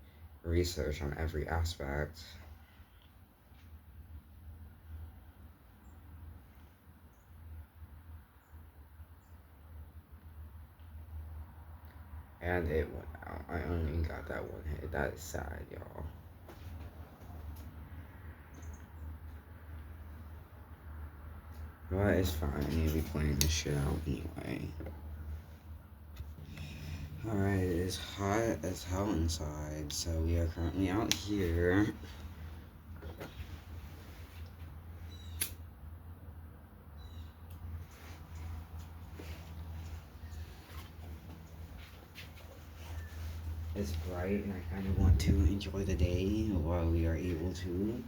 S1: research on every aspect. And it went out. I only got that one hit. That is sad, y'all. But it's fine. I need to be playing this shit out anyway. Alright, it is hot as hell inside, so we are currently out here. It's bright and I kind of want to enjoy the day while we are able to.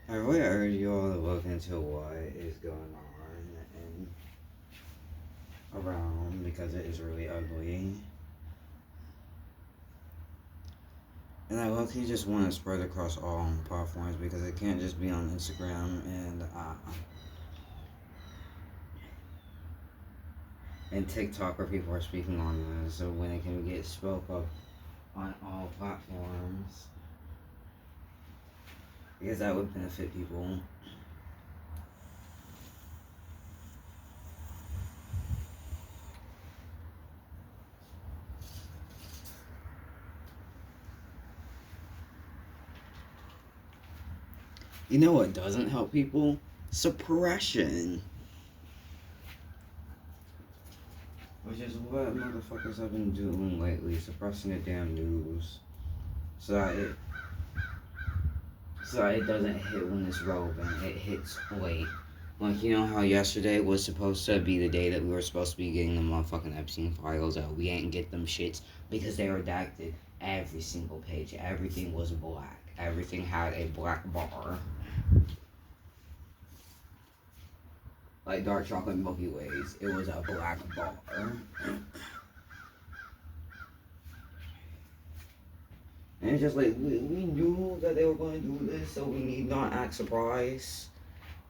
S1: I really urge you all to look into what is going on and around because it is really ugly. And I low-key just want to spread across all platforms because it can't just be on Instagram and TikTok where people are speaking on this. So when it can get spoke up on all platforms, because that would benefit people. You know what doesn't help people? Suppression. Which is what motherfuckers have been doing lately, suppressing the damn news. So that it doesn't hit when it's relevant, it hits late. Like, you know how yesterday was supposed to be the day that we were supposed to be getting the motherfucking Epstein files out? We ain't get them shits because they redacted every single page. Everything was black. Everything had a black bar. Like dark chocolate Milky Ways. It was a black bar. And it's just like, we knew that they were going to do this, so we need not act surprised.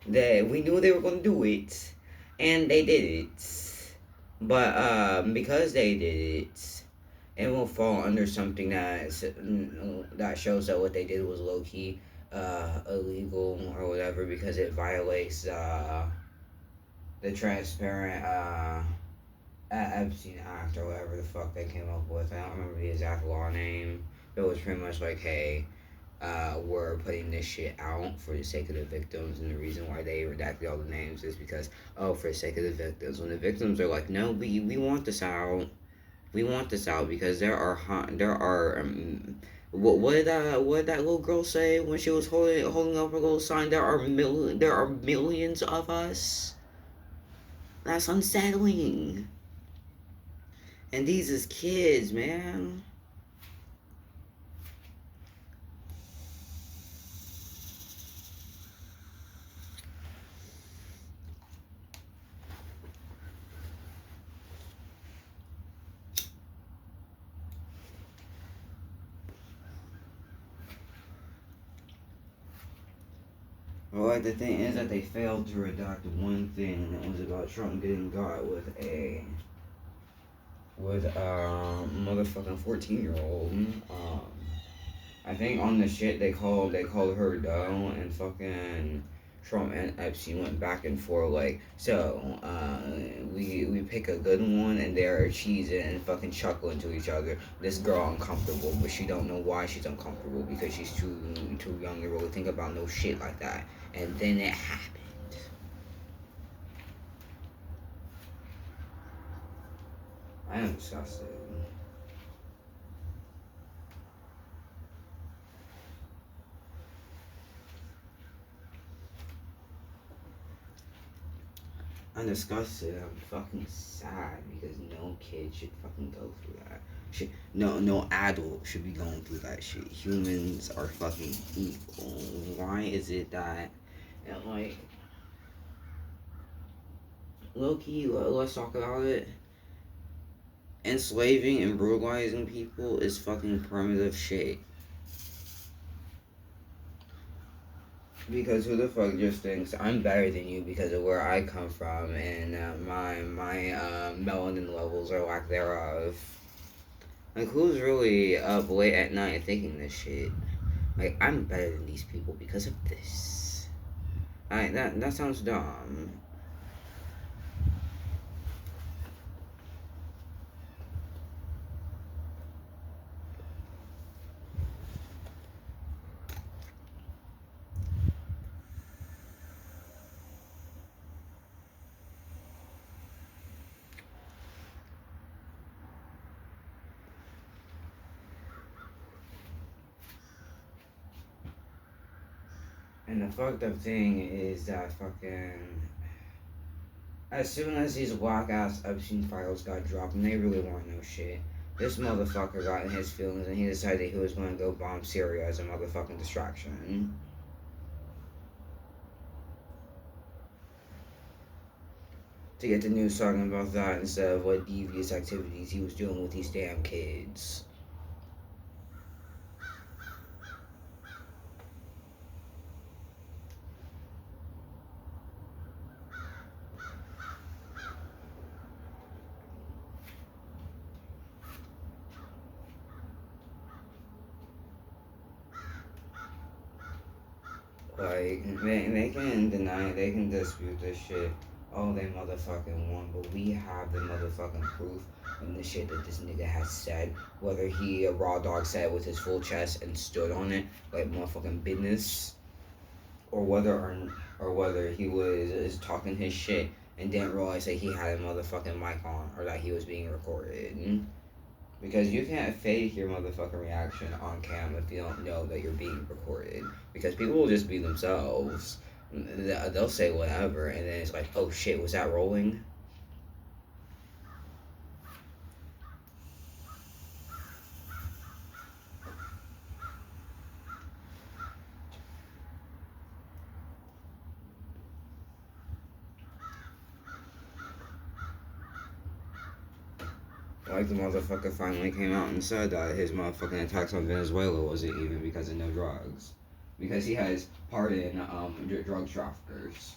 S1: That we knew they were going to do it, and they did it. But because they did it, it will fall under something that shows that what they did was low-key illegal or whatever, because it violates the transparent Epstein Act or whatever the fuck they came up with. I don't remember the exact law name. It was pretty much like, hey, we're putting this shit out for the sake of the victims, and the reason why they redacted all the names is because, oh, for the sake of the victims. When the victims are like, no, we want this out. We want this out because there are what did that little girl say when she was holding up her little sign? There are millions of us. That's unsettling. And these is kids, man. Well, like, the thing is that they failed to redact one thing, and it was about Trump getting got with a motherfucking 14-year-old. I think on the shit they called her dough, and fucking Trump and Epstein went back and forth like, so we pick a good one, and they're cheesing and fucking chuckling to each other. This girl uncomfortable, but she don't know why she's uncomfortable because she's too young to really think about no shit like that. And then it happened. I am disgusted. I'm disgusted. I'm fucking sad because no kid should fucking go through that shit. No adult should be going through that shit. Humans are fucking evil. Why is it that, and like, low key, let's talk about it. Enslaving and brutalizing people is fucking primitive shit. Because who the fuck just thinks I'm better than you because of where I come from and my melanin levels or lack thereof? Like, who's really up late at night thinking this shit? Like, I'm better than these people because of this. That sounds dumb. And the fucked up thing is that fucking as soon as these whack ass Epstein files got dropped, and they really weren't no shit, this motherfucker got in his feelings and he decided he was going to go bomb Syria as a motherfucking distraction. To get the news talking about that instead of what devious activities he was doing with these damn kids. Like, they can deny, they can dispute this shit all they motherfucking want, but we have the motherfucking proof and the shit that this nigga has said, whether he a raw dog said it with his full chest and stood on it like motherfucking business, or whether he was talking his shit and didn't realize that he had a motherfucking mic on or that he was being recorded. Because you can't fake your motherfucking reaction on cam if you don't know that you're being recorded. Because people will just be themselves. They'll say whatever, and then it's like, oh shit, was that rolling? Like the motherfucker finally came out and said that his motherfucking attacks on Venezuela wasn't even because of no drugs. Because he has pardoned drug traffickers.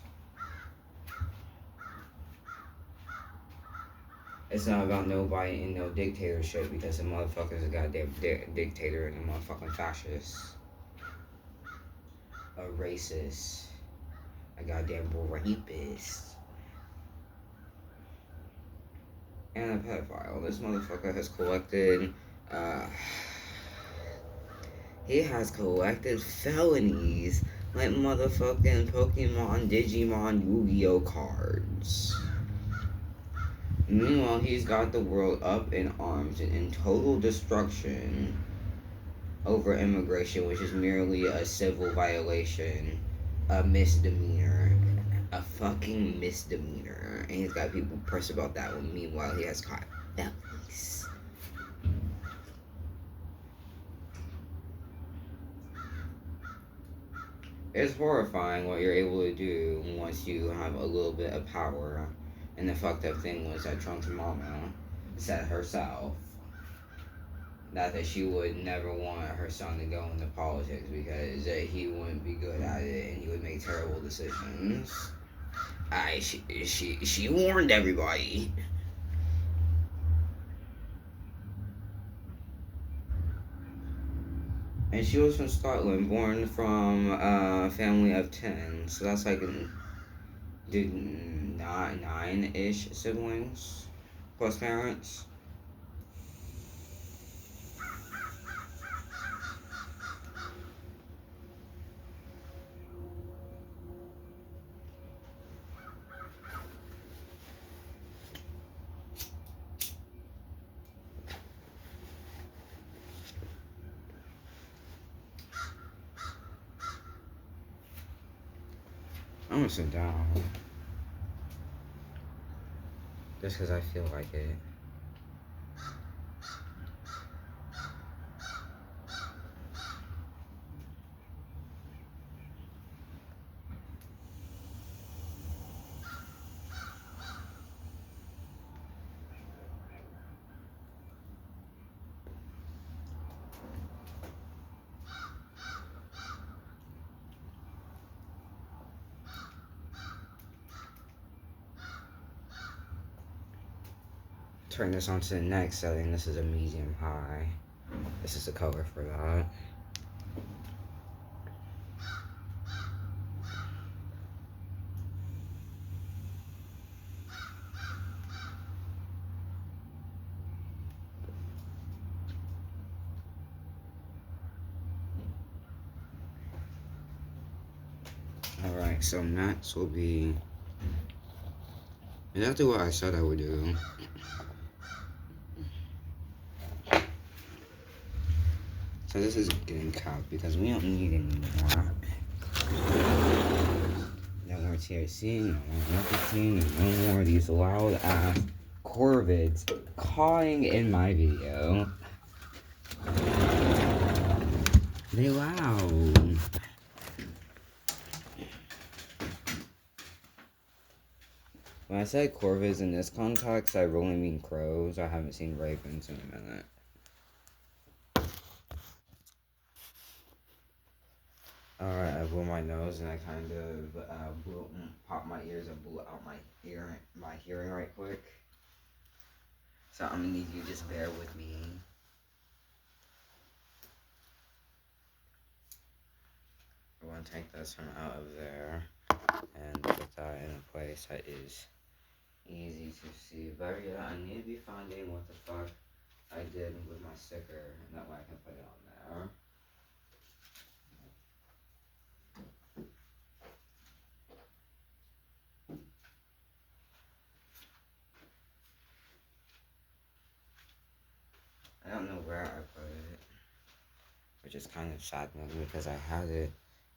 S1: It's not about nobody in no dictatorship because the motherfucker's a goddamn dictator and a motherfucking fascist. A racist. A goddamn rapist. And a pedophile. This motherfucker has collected, he has collected felonies like motherfucking Pokemon, Digimon, Yu-Gi-Oh cards. Meanwhile, he's got the world up in arms and in total destruction over immigration, which is merely a civil violation, a misdemeanor. A fucking misdemeanor, and he's got people pressed about that one. Meanwhile, he has caught felonies. It's horrifying what you're able to do once you have a little bit of power. And the fucked up thing was that Trump's mama said herself that she would never want her son to go into politics because he wouldn't be good at it and he would make terrible decisions. She warned everybody. And she was from Scotland, born from a family of 10. So that's like nine-ish siblings plus parents. I'm gonna sit down. Just because I feel like it. Turn this on to the next setting. This is a medium high. This is the color for that. Alright, so next will be exactly what I said I would do. So this is getting cut because we don't need any more. No more THC, no more nicotine, and no more of these loud ass corvids cawing in my video. They loud. When I say corvids in this context, I really mean crows. I haven't seen ravens in a minute. Alright, I blew my nose and I kind of popped my ears and blew out my hearing right quick. So I'm gonna need you to just bear with me. I want to take this from out of there and put that in a place that is easy to see. But yeah, I need to be finding what the fuck I did with my sticker, and that way I can put it on there. I don't know where I put it, which is kind of saddening because I had it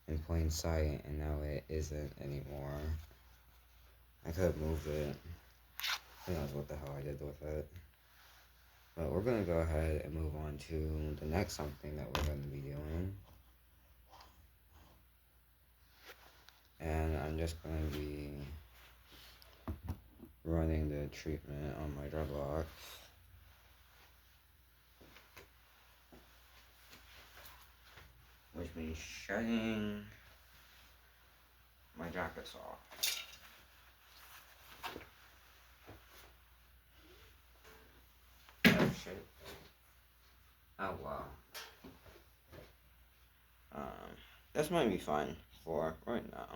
S1: in plain sight and now it isn't anymore. I could have moved it. Who knows what the hell I did with it. But we're going to go ahead and move on to the next something that we're going to be doing. And I'm just going to be running the treatment on my dreadlocks. Which means shutting my jackets off. Oh shit. Oh wow. This might be fine for right now.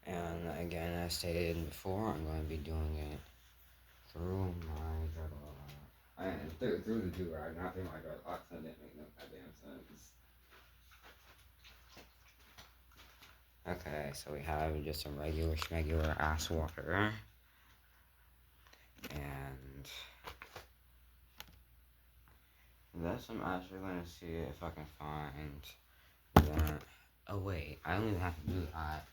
S1: And again, as stated before, I'm going to be doing it through my dreadlock. And through the do-rag, not through my dreadlocks. That didn't make no goddamn sense. Okay, so we have just some regular schmegular ass water. And this I'm actually going to see if I can find that. Oh wait, I don't even have to do that.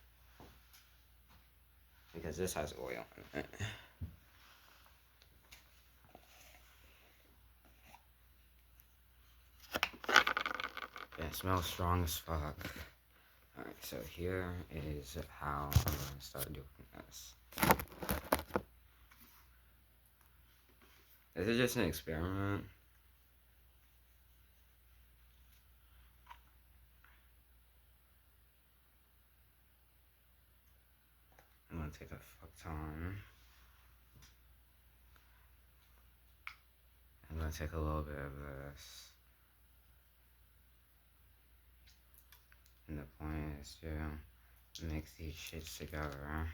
S1: Because this has oil in it. Yeah, it smells strong as fuck. Alright, so here is how I'm going to start doing this. This is just an experiment. I'm going to take a fuck ton. I'm going to take a little bit of this. And the point is to mix these shits together.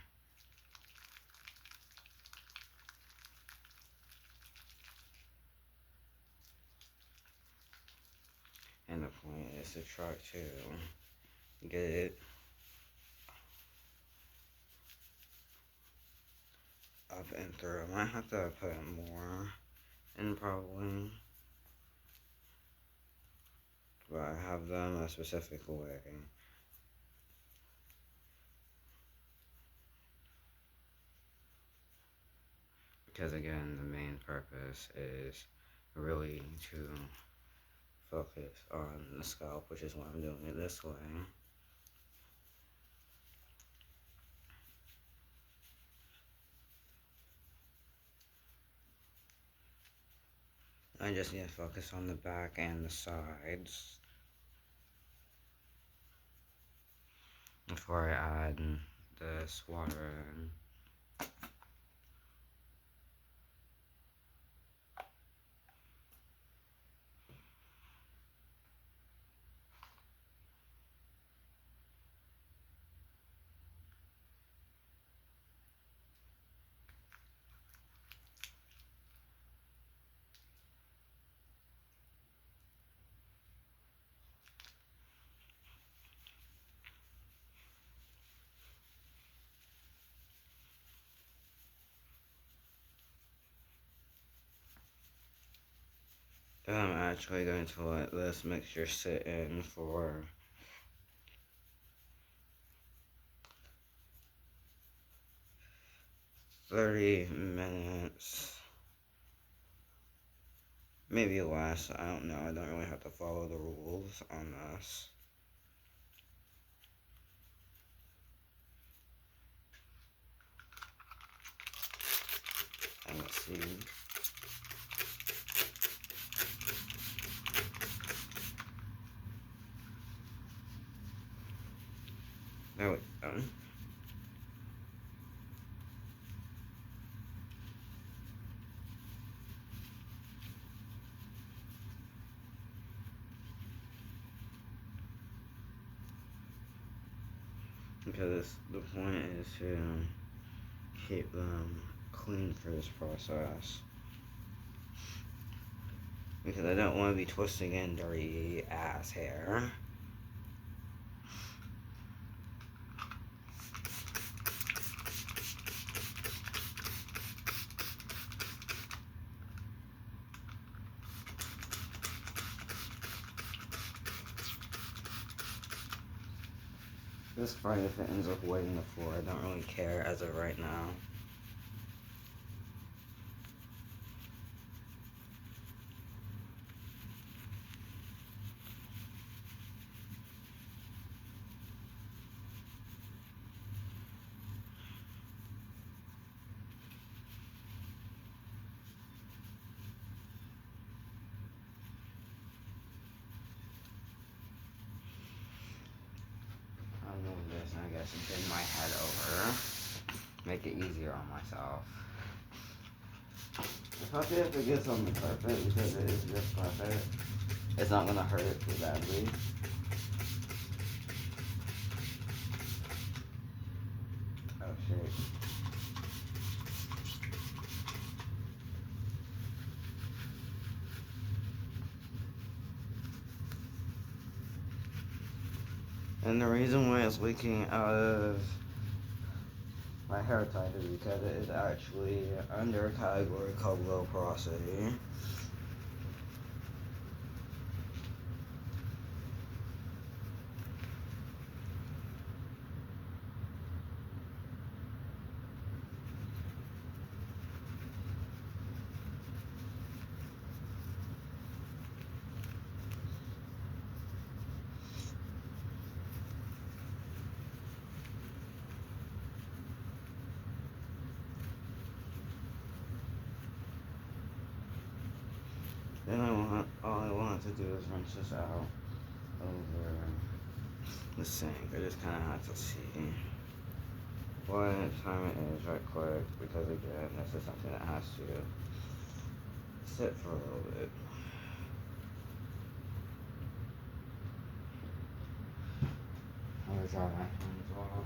S1: And the point is to try to get it up and through. I might have to put more in probably. But I have them a specific way. Because again, the main purpose is really to focus on the scalp, which is why I'm doing it this way. I just need to focus on the back and the sides before I add this water in. I'm actually going to let this mixture sit in for 30 minutes. Maybe less. I don't know. I don't really have to follow the rules on this. And let's see. There we go. Because the point is to keep them clean for this process. Because I don't want to be twisting in dirty ass hair. This fine if it ends up wetting the floor. I don't really care as of right now. I'll move this and I guess bend my head over. Make it easier on myself. If I have to get something carpet because it is just carpet, it's not gonna hurt it too badly. Oh shit. And the reason why it's leaking out of my hair type is because it is actually under a category called low porosity. Then all I want to do is rinse this out over the sink. I just kind of have to see what time it is right quick, because again, this is something that has to sit for a little bit. I'm gonna dry my hands off.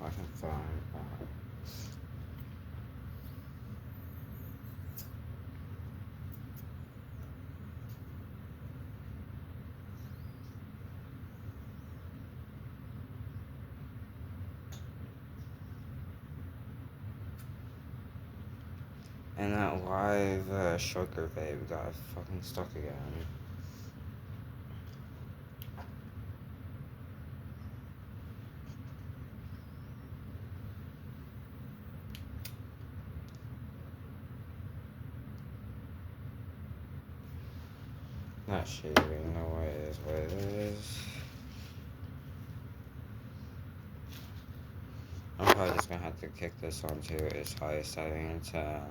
S1: If I can find And that live sugar vape got fucking stuck again. Not shaving, no way it is what it is. I'm probably just gonna have to kick this onto its highest setting to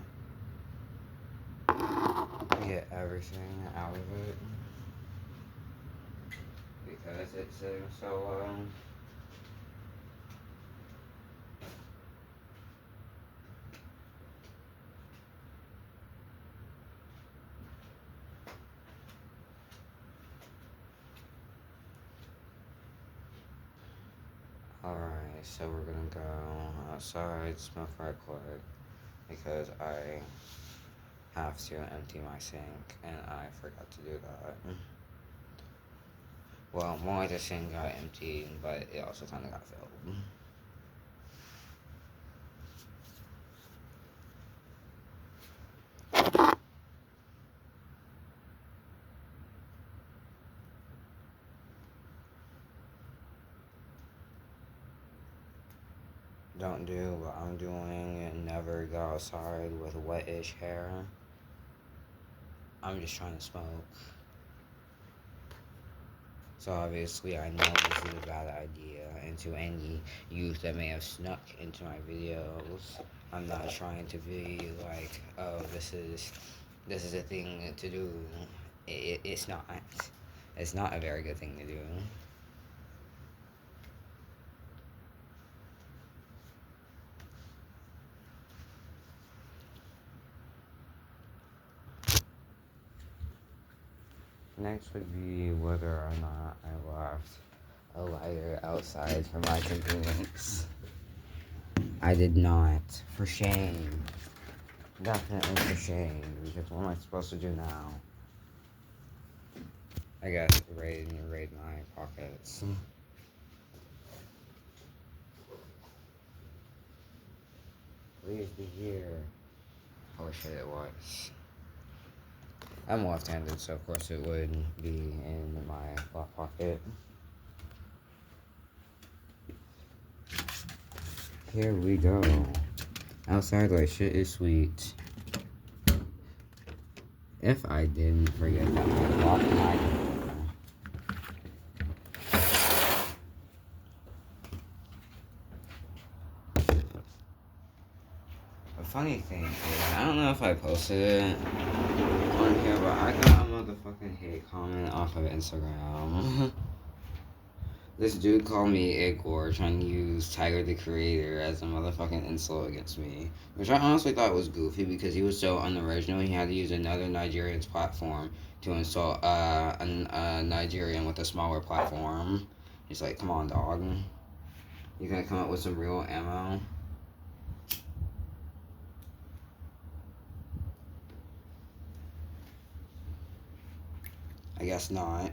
S1: get everything out of it. Because it's sitting so low. Alright, so we're gonna go outside, smoke right quick, because I have to empty my sink, and I forgot to do that. Well, more like the sink got emptied, but it also kind of got filled. Don't do what I'm doing and never go outside with wet-ish hair. I'm just trying to smoke. So obviously I know this is a bad idea, and to any youth that may have snuck into my videos, I'm not trying to be like, oh, this is a thing to do. It's not. It's not a very good thing to do. Next would be whether or not I left a lighter outside for my convenience. I did not. For shame. Definitely for shame. Because what am I supposed to do now? I guess raid my pockets. Please be here. I wish it was. I'm left-handed, so of course it would be in my left pocket. Here we go. Outside like shit is sweet. If I didn't forget that I locked my door. The funny thing is, I don't know if I posted it on here, but I got a motherfucking hate comment off of Instagram. This dude called me Igor, trying to use Tiger the Creator as a motherfucking insult against me. Which I honestly thought was goofy because he was so unoriginal, he had to use another Nigerian's platform to insult a Nigerian with a smaller platform. He's like, come on, dog. You gonna come up with some real ammo? I guess not.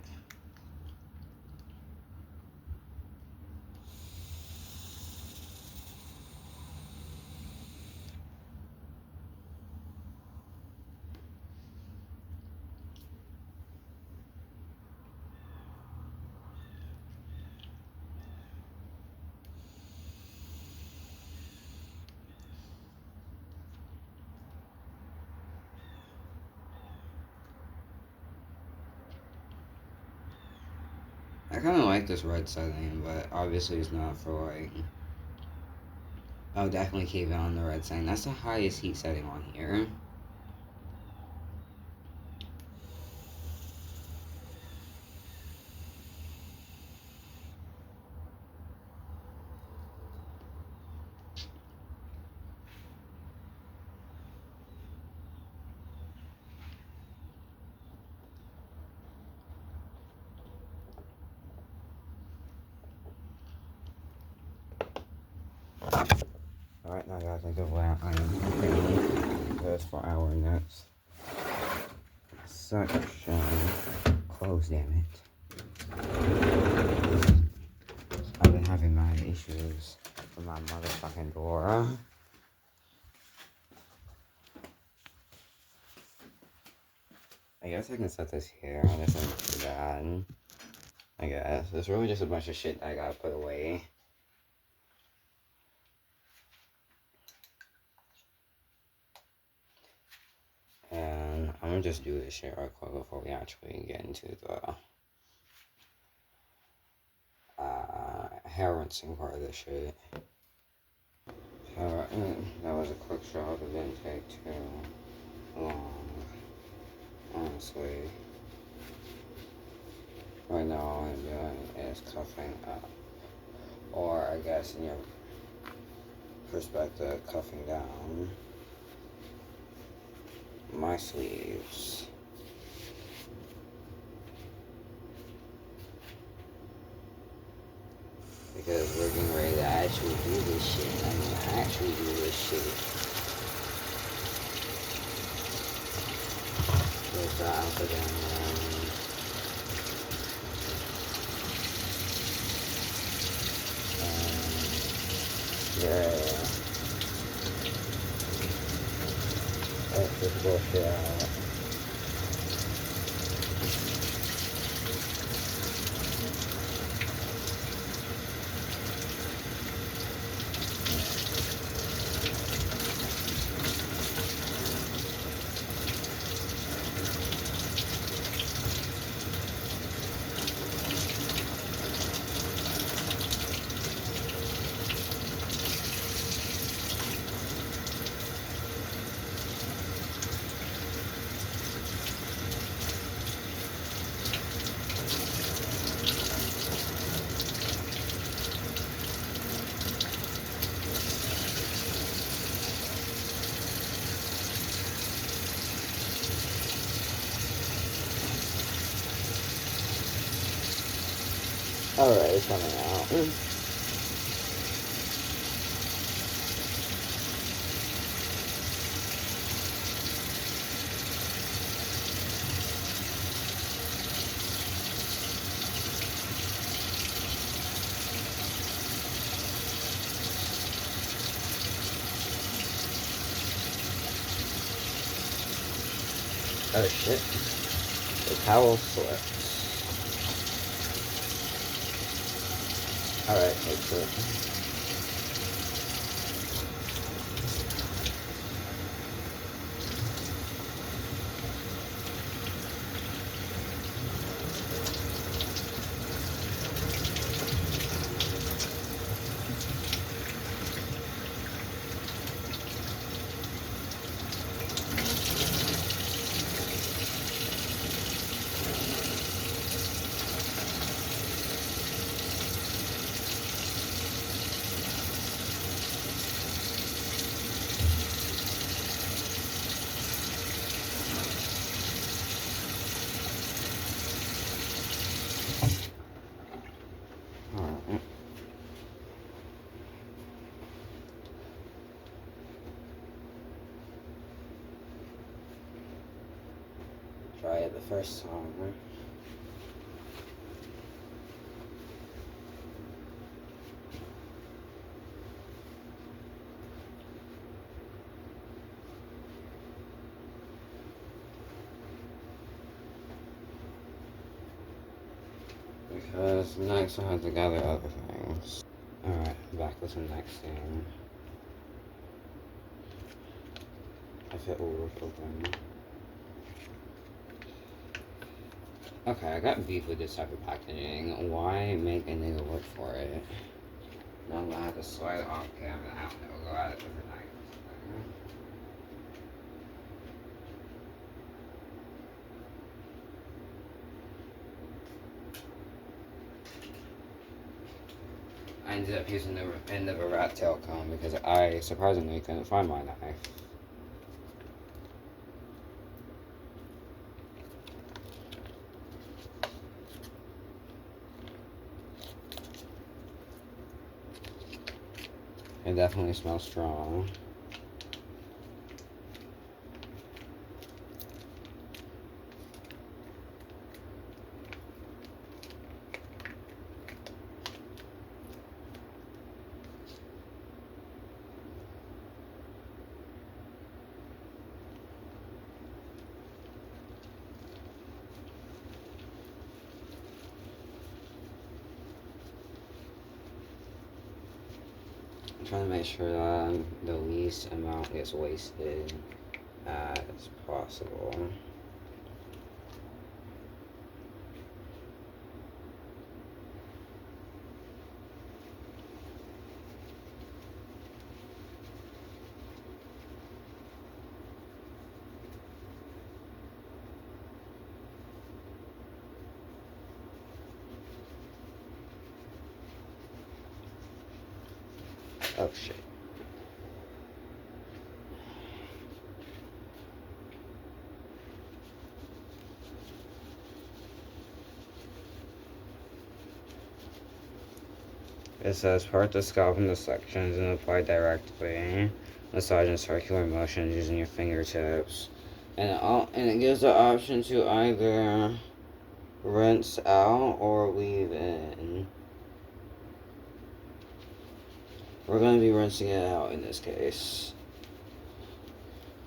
S1: I kind of like this red setting, but obviously it's not for like... I'll definitely keep it on the red setting. That's the highest heat setting on here. Alright, now guys, I think of what I am preparing this for our next section. Close, damn it. I've been having my issues with my motherfucking door. I guess I can set this here. This isn't too bad. I guess. It's really just a bunch of shit I gotta put away. And I'm gonna just do this shit right quick before we actually get into the hair rinsing part of this shit. So, that was a quick shot. It didn't take too long, honestly. Right now, all I'm doing is cuffing up. Or, I guess, in your perspective, cuffing down my sleeves. because we're getting ready to actually do this shit. I mean, actually do this shit. There's the alpha down. Yeah. That's this bullshit out. Alright, it's coming out. Oh shit. The towel slipped. Alright, fix it. Alright. Try it the first time. Because next I have to gather other things. Alright, back with the next thing. If it will work open. Okay, I got beef with this type of packaging. Why make a nigga work for it? Now I'm gonna have to slide it off camera. I don't know, go at it overnight. I ended up using the end of a rat tail comb because I surprisingly couldn't find my knife. It definitely smells strong. I'm trying to make sure that the least amount gets wasted as possible. Oh shit. It says part the scalp into sections and apply directly. Massage in circular motions using your fingertips. And it gives the option to either rinse out or leave in. We're going to be rinsing it out in this case.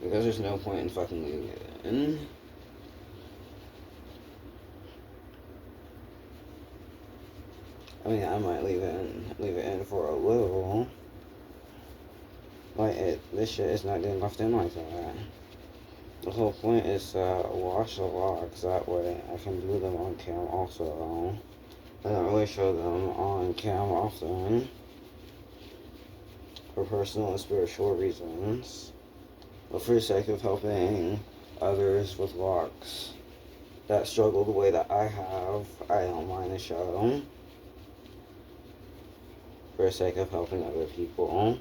S1: Because there's no point in fucking leaving it in. I mean, I might leave it in for a little. Like, this shit is not getting left in like that. The whole point is to wash the locks, that way I can do them on cam also. I don't really show them on cam often. For personal and spiritual reasons. But for the sake of helping others with locks that struggle the way that I have, I don't mind the show. For the sake of helping other people.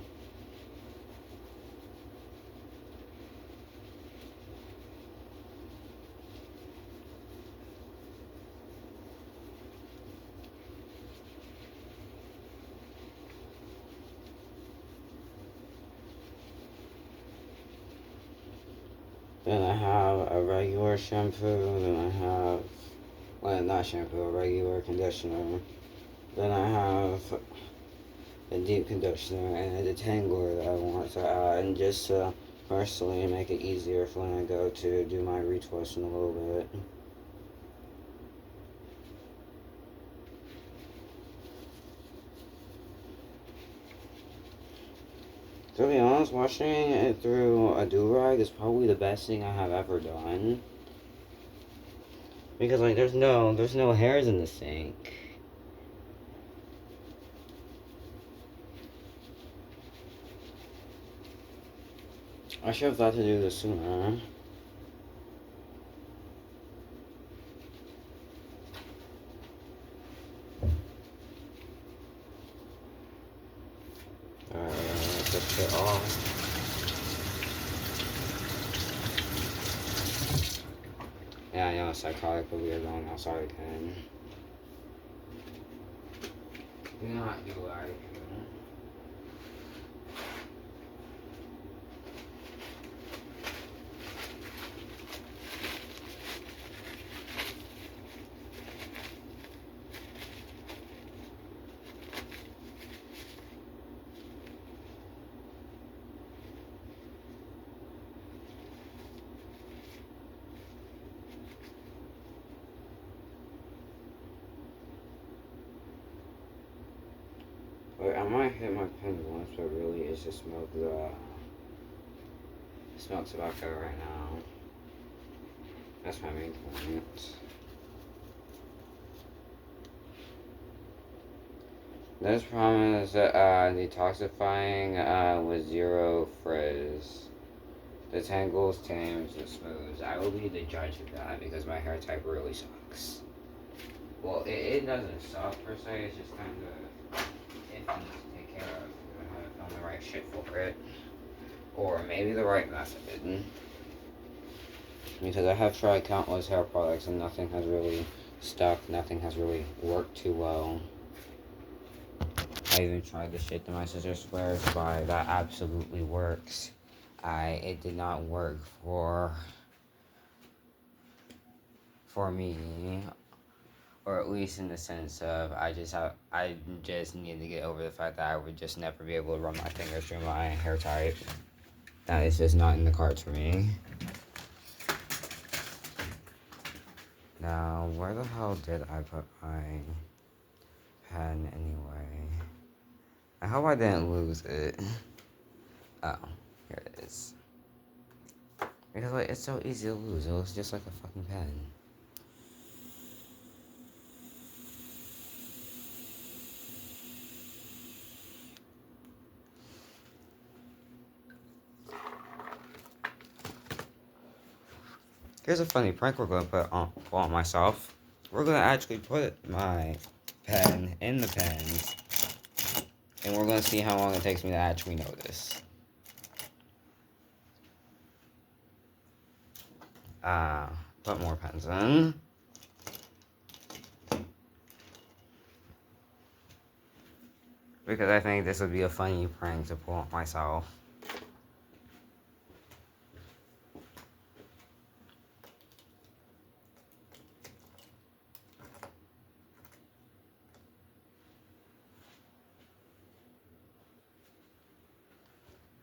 S1: Then I have a regular shampoo, then I have, well, not shampoo, a regular conditioner. Then I have a deep conditioner and a detangler that I want to add, and just to personally make it easier for when I go to do my retwist in a little bit. To be honest, washing it through a do-rag is probably the best thing I have ever done. Because, like, there's no hairs in the sink. I should have thought to do this sooner. Get this shit off. Yeah, I know it's psychotic, but we are going outside again. Do not do like. Like, I might hit my pen once, but really it's just smoke tobacco right now. That's my main point. This promise detoxifying with zero frizz. The tangles, tames, and smooths. I will be the judge of that because my hair type really sucks. Well, it doesn't suck per se, it's just kind of iffy to take care of. I haven't found the right shit for it. Or maybe the right method. Because I have tried countless hair products and nothing has really stuck, nothing has really worked too well. I even tried the shit that my sister swears by that absolutely works. It did not work for me, or at least in the sense of I just need to get over the fact that I would just never be able to run my fingers through my hair type. That is just not in the cards for me. Now, where the hell did I put my pen anyway? I hope I didn't lose it. Oh, here it is. Because, like, it's so easy to lose. It looks just like a fucking pen. Here's a funny prank we're going to put on myself. We're going to actually put my pen in the pens. And we're going to see how long it takes me to actually notice. Put more pens in. Because I think this would be a funny prank to pull up myself.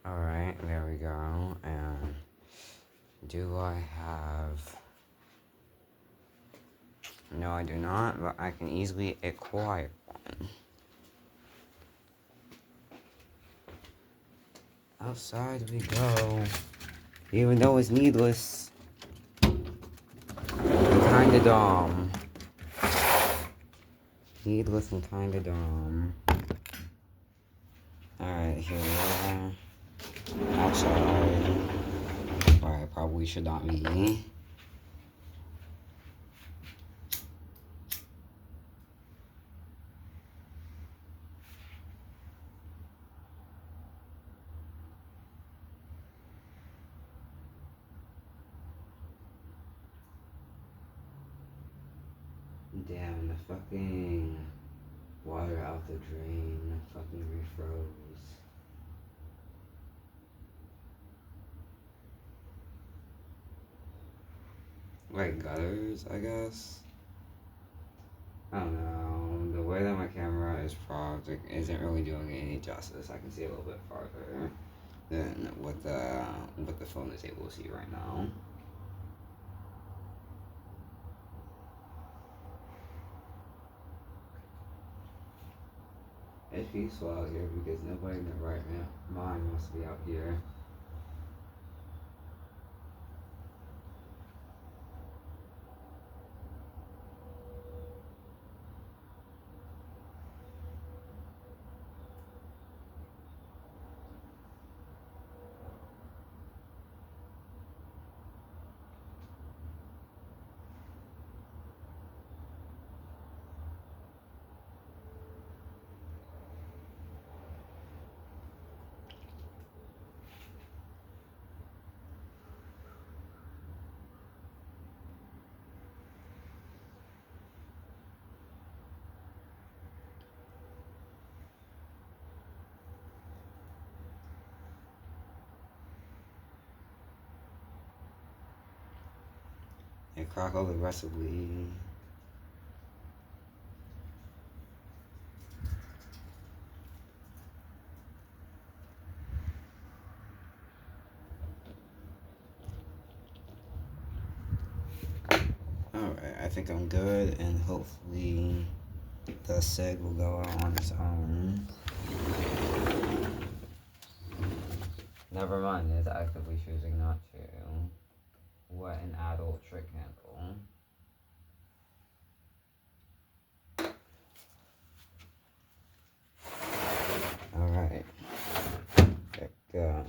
S1: Alright, there we go. And do I have... No, I do not, but I can easily acquire one. Outside we go. Even though it's needless. And kinda dumb. Needless and kinda dumb. Alright, here we are. Outside. Where I probably should not be. Damn, the fucking water out the drain fucking refroze. Like gutters, I guess? I don't know. The way that my camera is propped isn't really doing it any justice. I can see a little bit farther than what the phone is able to see right now. It's peaceful out here because nobody in their right mind wants to be out here. And crackle aggressively. Alright, I think I'm good, and hopefully the seg will go out on its own. Never mind, it's actively choosing not to. What an adult trick handle. Alright. There we go.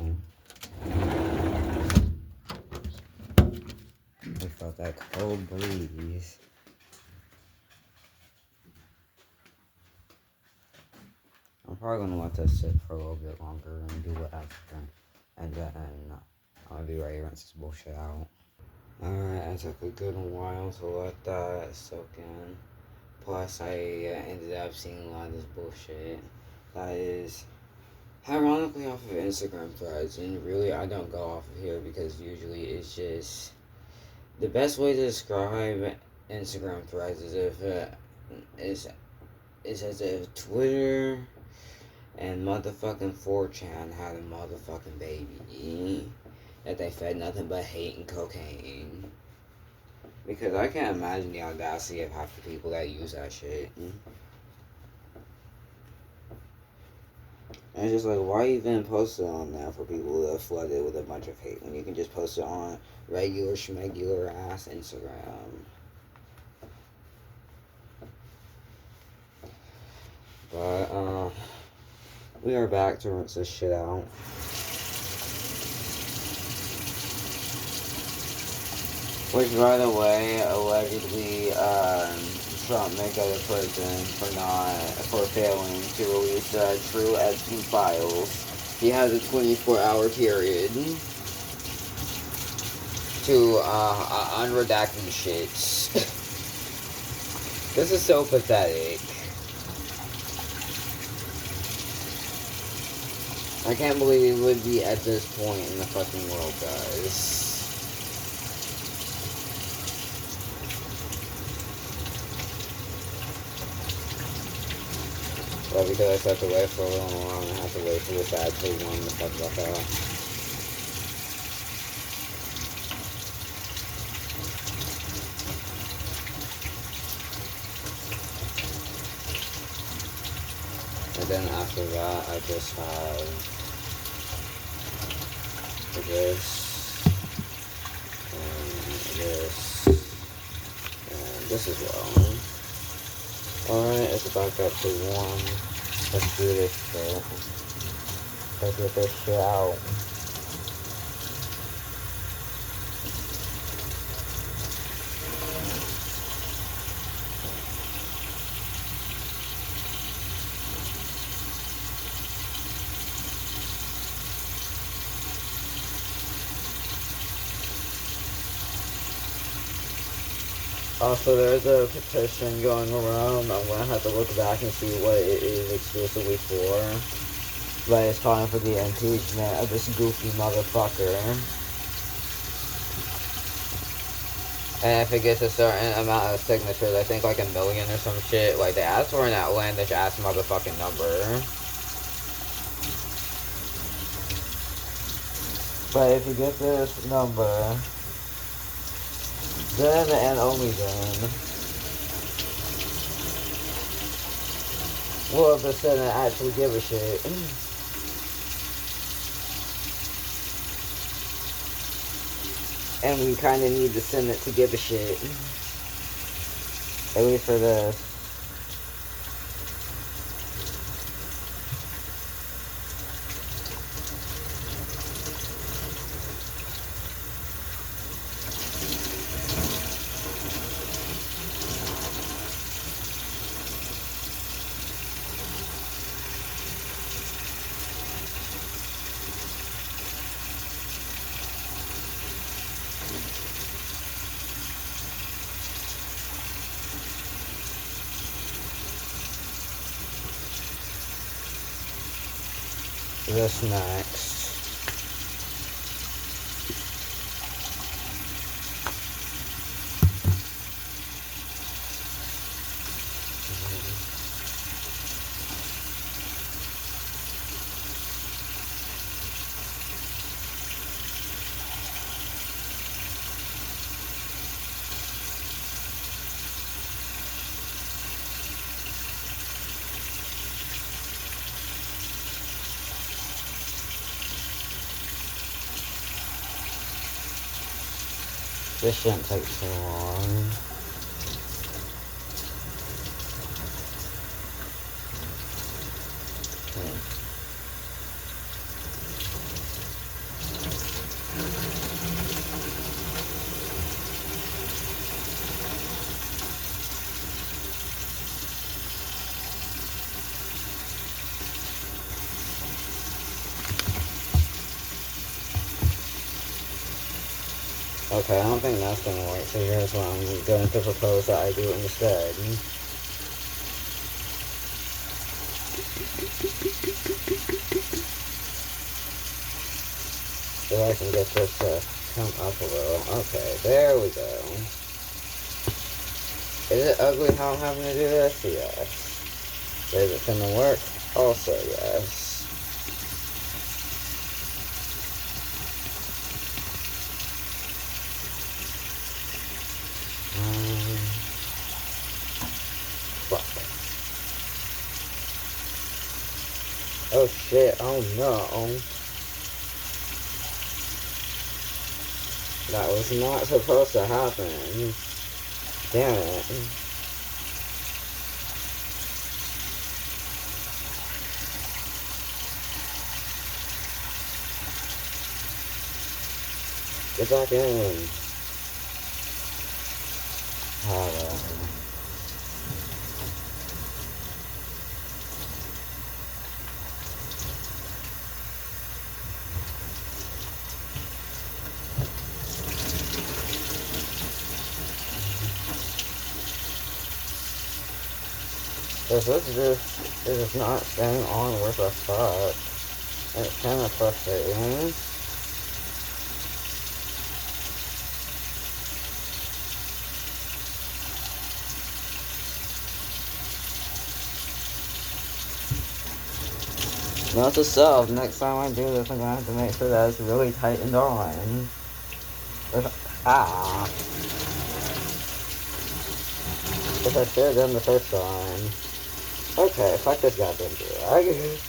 S1: We felt that cold breeze. I'm probably gonna let this sit for a little bit longer and do it after. And then I'll be ready to rinse this bullshit out. Alright, I took a good while to let that soak in. Plus, I ended up seeing a lot of this bullshit that is ironically off of Instagram threads. And really, I don't go off of here because usually it's just... The best way to describe Instagram threads is as if Twitter and motherfucking 4chan had a motherfucking baby that they fed nothing but hate and cocaine. Because I can't imagine the audacity of half the people that use that shit. And it's just like, why even post it on there for people that are flooded with a bunch of hate when you can just post it on regular schmegular ass Instagram? But, we are back to rinse this shit out. Which, by the way, allegedly, Trump may go to prison for failing to release true Epstein files. He has a 24-hour period to unredact these shits. This is so pathetic. I can't believe it would be at this point in the fucking world, guys. But because I have to wait for a little long, I have to wait for this actually one to fuck back out. And then after that, I just have this, and this as well. Alright, it's back up to 1. Let's do this shit. Let's get this shit out. Also, there's a petition going around. I'm gonna have to look back and see what it is exclusively for. But it's calling for the impeachment of this goofy motherfucker. And if it gets a certain amount of signatures, I think like 1 million or some shit, like they asked for an outlandish ass motherfucking number. But if you get this number, then and only then will the Senate actually give a shit. And we kind of need the Senate to give a shit. At least for this. This next. This shouldn't take so long. Okay, I don't think that's gonna work, so here's what I'm going to propose that I do instead. So I can get this to come up a little. Okay, there we go. Is it ugly how I'm having to do this? Yes. Is it gonna work? Also, yes. Oh shit, oh no. That was not supposed to happen. Damn it. Get back in. This is not staying on with a fuck. It's kind of frustrating. Note to self, next time I do this, I'm gonna have to make sure that it's really tightened on. Ah. If I should have done the first time. Okay, fuck this goddamn dude.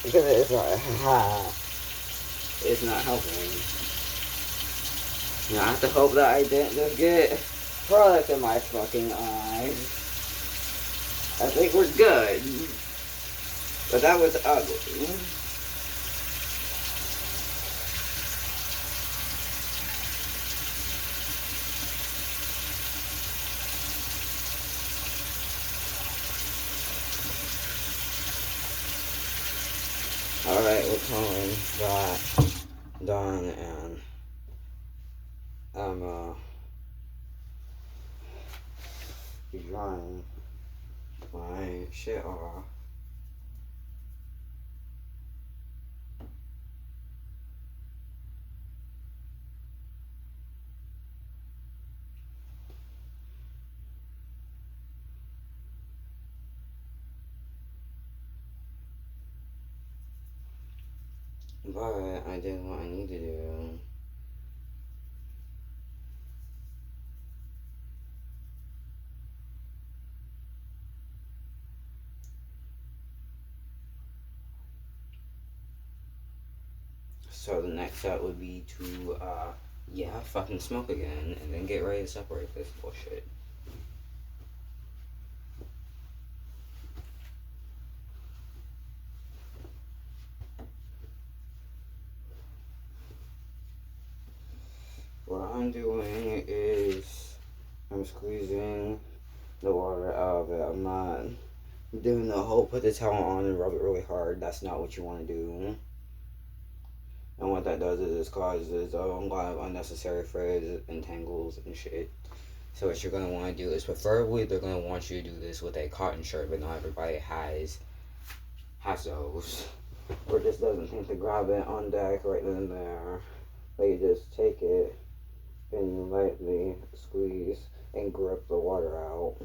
S1: Because it's not, it's not helping. Now I have to hope that I didn't just get product in my fucking eyes. I think we're good. But that was ugly. Alright, we're calling that done, and I'm drying my shit off. But I did what I need to do. So the next step would be to, yeah, fucking smoke again, and then get ready to separate this bullshit. What I'm doing is I'm squeezing the water out of it. I'm not doing the whole put the towel on and rub it really hard. That's not what you want to do. And what that does is it causes a lot of unnecessary frizz and tangles and shit. So what you're going to want to do is preferably they're going to want you to do this with a cotton shirt, but not everybody has those. Or just doesn't think to grab it on deck right then and there. But you just take it and you lightly squeeze and grip the water out.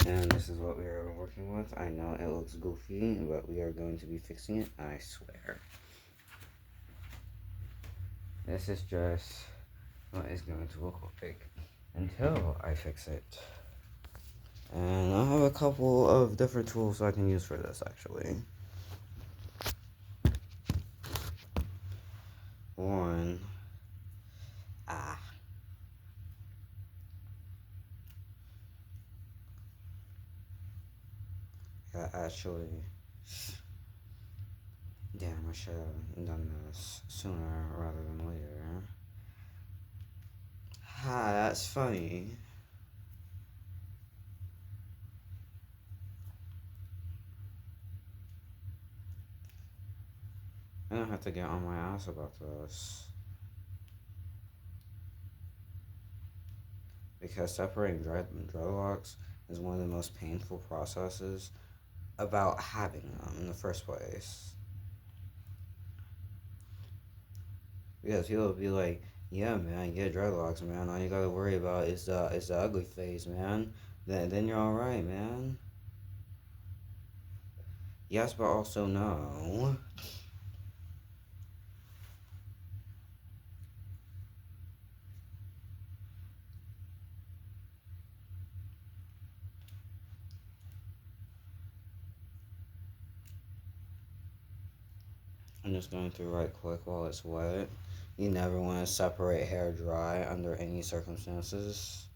S1: And this is what we are working with. I know it looks goofy, but we are going to be fixing it, I swear. This is just what it's going to look like until I fix it. And I have a couple of different tools I can use for this, actually. One, actually, damn, I should have done this sooner rather than later. That's funny. I don't have to get on my ass about this. Because separating dreadlocks is one of the most painful processes about having them in the first place. Because people will be like, yeah, man, get dreadlocks, man. All you gotta worry about is the ugly phase, man. Then you're alright, man. Yes, but also no. I'm just going through right quick while it's wet. You never want to separate hair dry under any circumstances.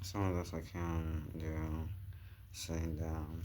S1: Some of this I can do sitting down.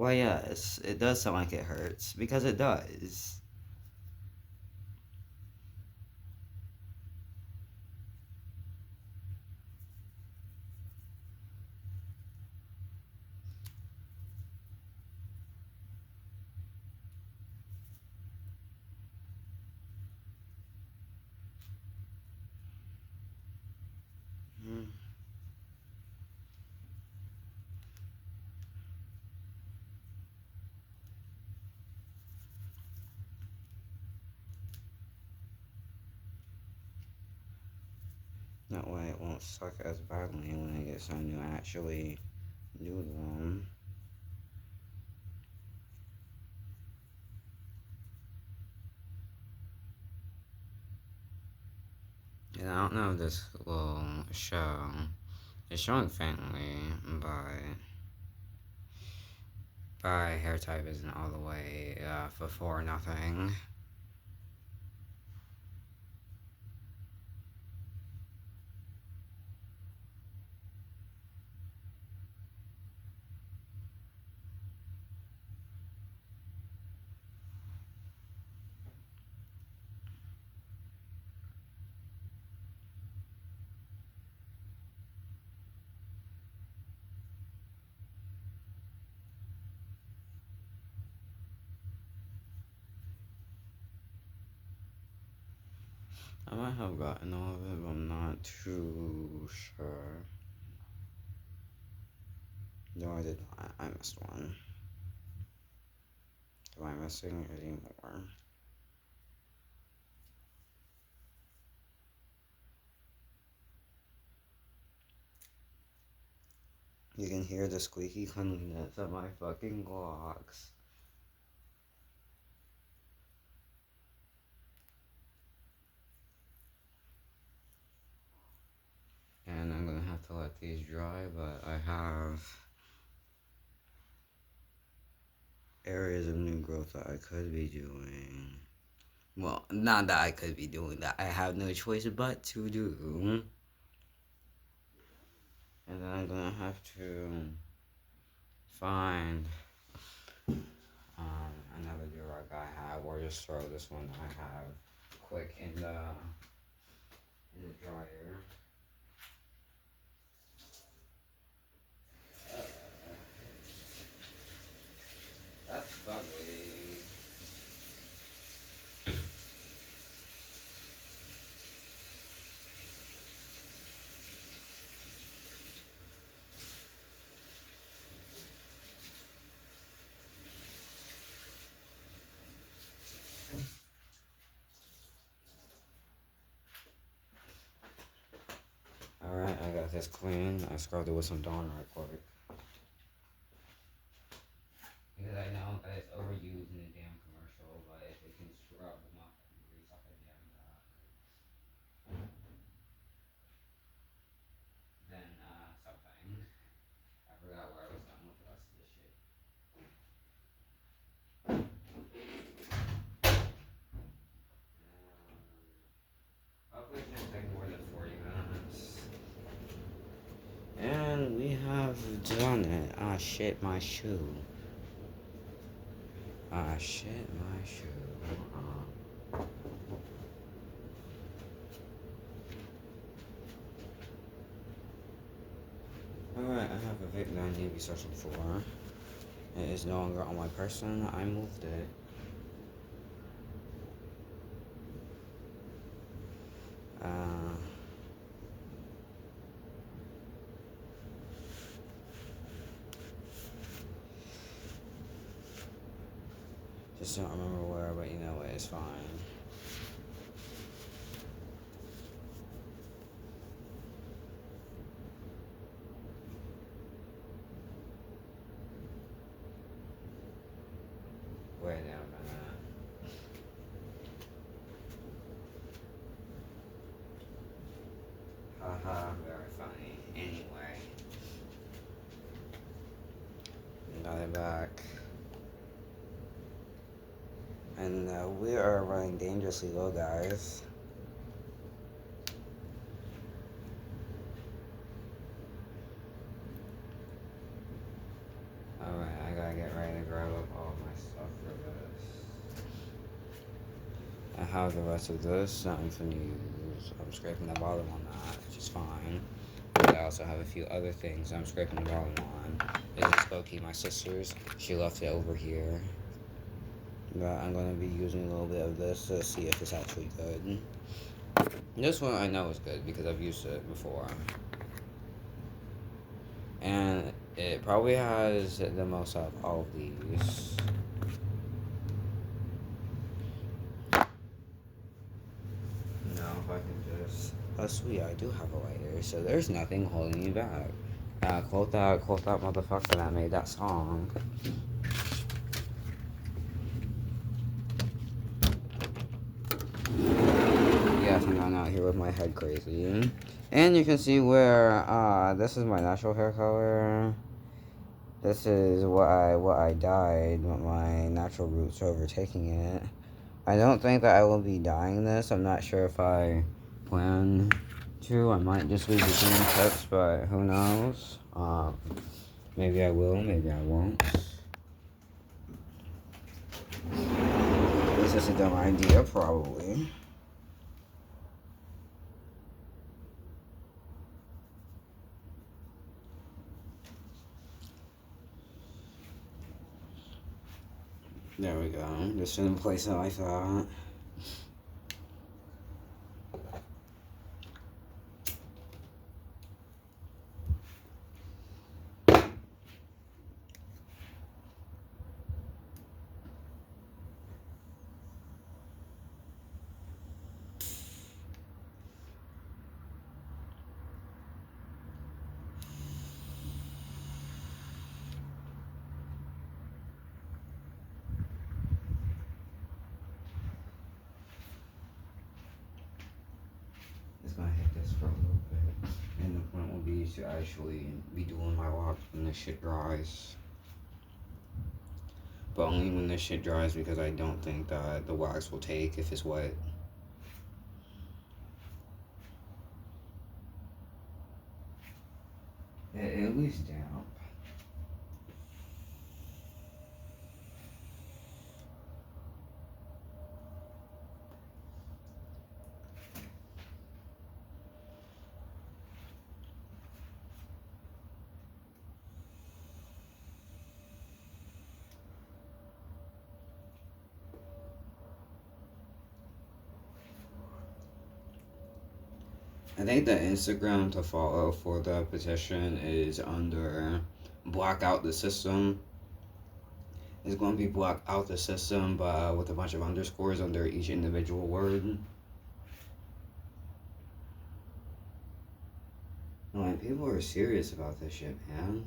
S1: Well, yes, it does sound like it hurts because it does. Hmm. That way it won't suck as badly when I get time to actually do them. And I don't know if this will show. It's showing faintly, but my hair type isn't all the way for nothing. I might have gotten all of it, but I'm not too sure. No, I did not. I missed one. Am I missing any more? You can hear the squeaky cleanliness of my fucking locks. And I'm gonna have to let these dry, but I have areas of new growth that I could be doing. Well, not that I could be doing that. I have no choice but to do. And then I'm gonna have to find another Dreadlock I have, or just throw this one I have quick in the dryer. That's ugly. Alright, I got this clean. I scrubbed it with some Dawn right quick. Because I know that it's overused in the damn commercial, but if it can scrub them up and grease up a damn then something. I forgot where I was going with the rest of this shit. Hopefully it shouldn't take more than 40 minutes. And we have done it. Ah, shit, my shoe. Ah, shit, my shoe. Alright, I have a vape that I need to be searching for. It is no longer on my person. I moved it. Just don't remember where, but you know it, it's fine. Wait a minute. Haha, very funny. Anyway. Got it back. And we are running dangerously low, guys. Alright, I gotta get ready have the rest of this for news. I'm scraping the bottom on that, which is fine. But I also have a few other things I'm scraping the bottom on. This is low-key my sister's. She left it over here. But I'm going to be using a little bit of this to see if it's actually good. This one I know is good because I've used it before. And it probably has the most out of all of these. Now if I can just... Oh sweet, I do have a lighter, so there's nothing holding me back. Quote that motherfucker that made that song. Yes, I'm not out here with my head crazy. And you can see where, this is my natural hair color. This is what I dyed, but my natural roots are overtaking it. I don't think that I will be dyeing this. I'm not sure if I plan to. I might just leave the green tips, but who knows? Maybe I will, maybe I won't. This is a dumb idea, probably. There we go. Just in place it like that. Just gonna hit this for a little bit. And the point will be to actually be doing my locks when this shit dries. But only when this shit dries because I don't think that the wax will take if it's wet. At least damp. I think the Instagram to follow for the petition is under block out the system. It's going to be block out the system, but with a bunch of underscores under each individual word. Like, people are serious about this shit, man.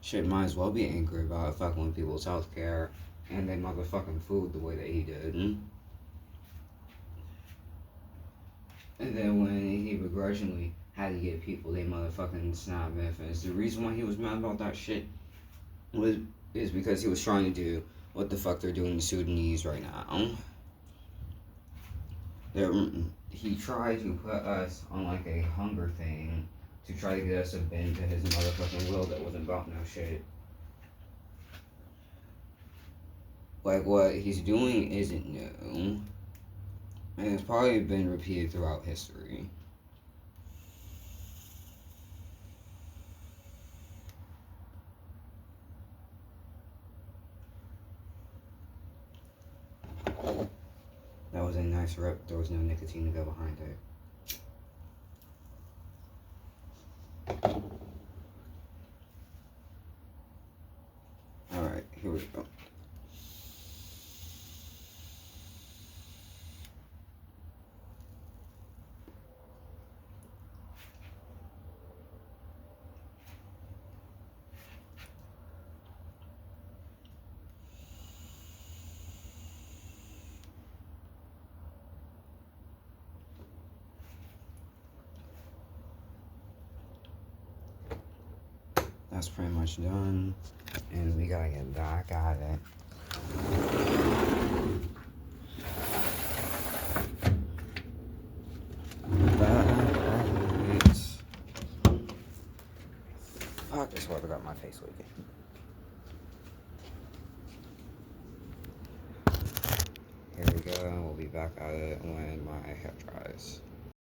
S1: Shit might as well be angry about fucking with people's healthcare and their motherfucking food the way that he did. And then when he begrudgingly had to get people they motherfucking snap benefits, the reason why he was mad about that shit is because he was trying to do what the fuck they're doing to Sudanese right now. He tried to put us on like a hunger thing to try to get us to bend to his motherfucking will that wasn't about no shit. Like, what he's doing isn't new. And it's probably been repeated throughout history. That was a nice rip. There was no nicotine to go behind it. Alright, here we go. That's pretty much done, and we gotta get back at it. Fuck, I swear I got my face leaking. Here we go. We'll be back at it when my hair dries.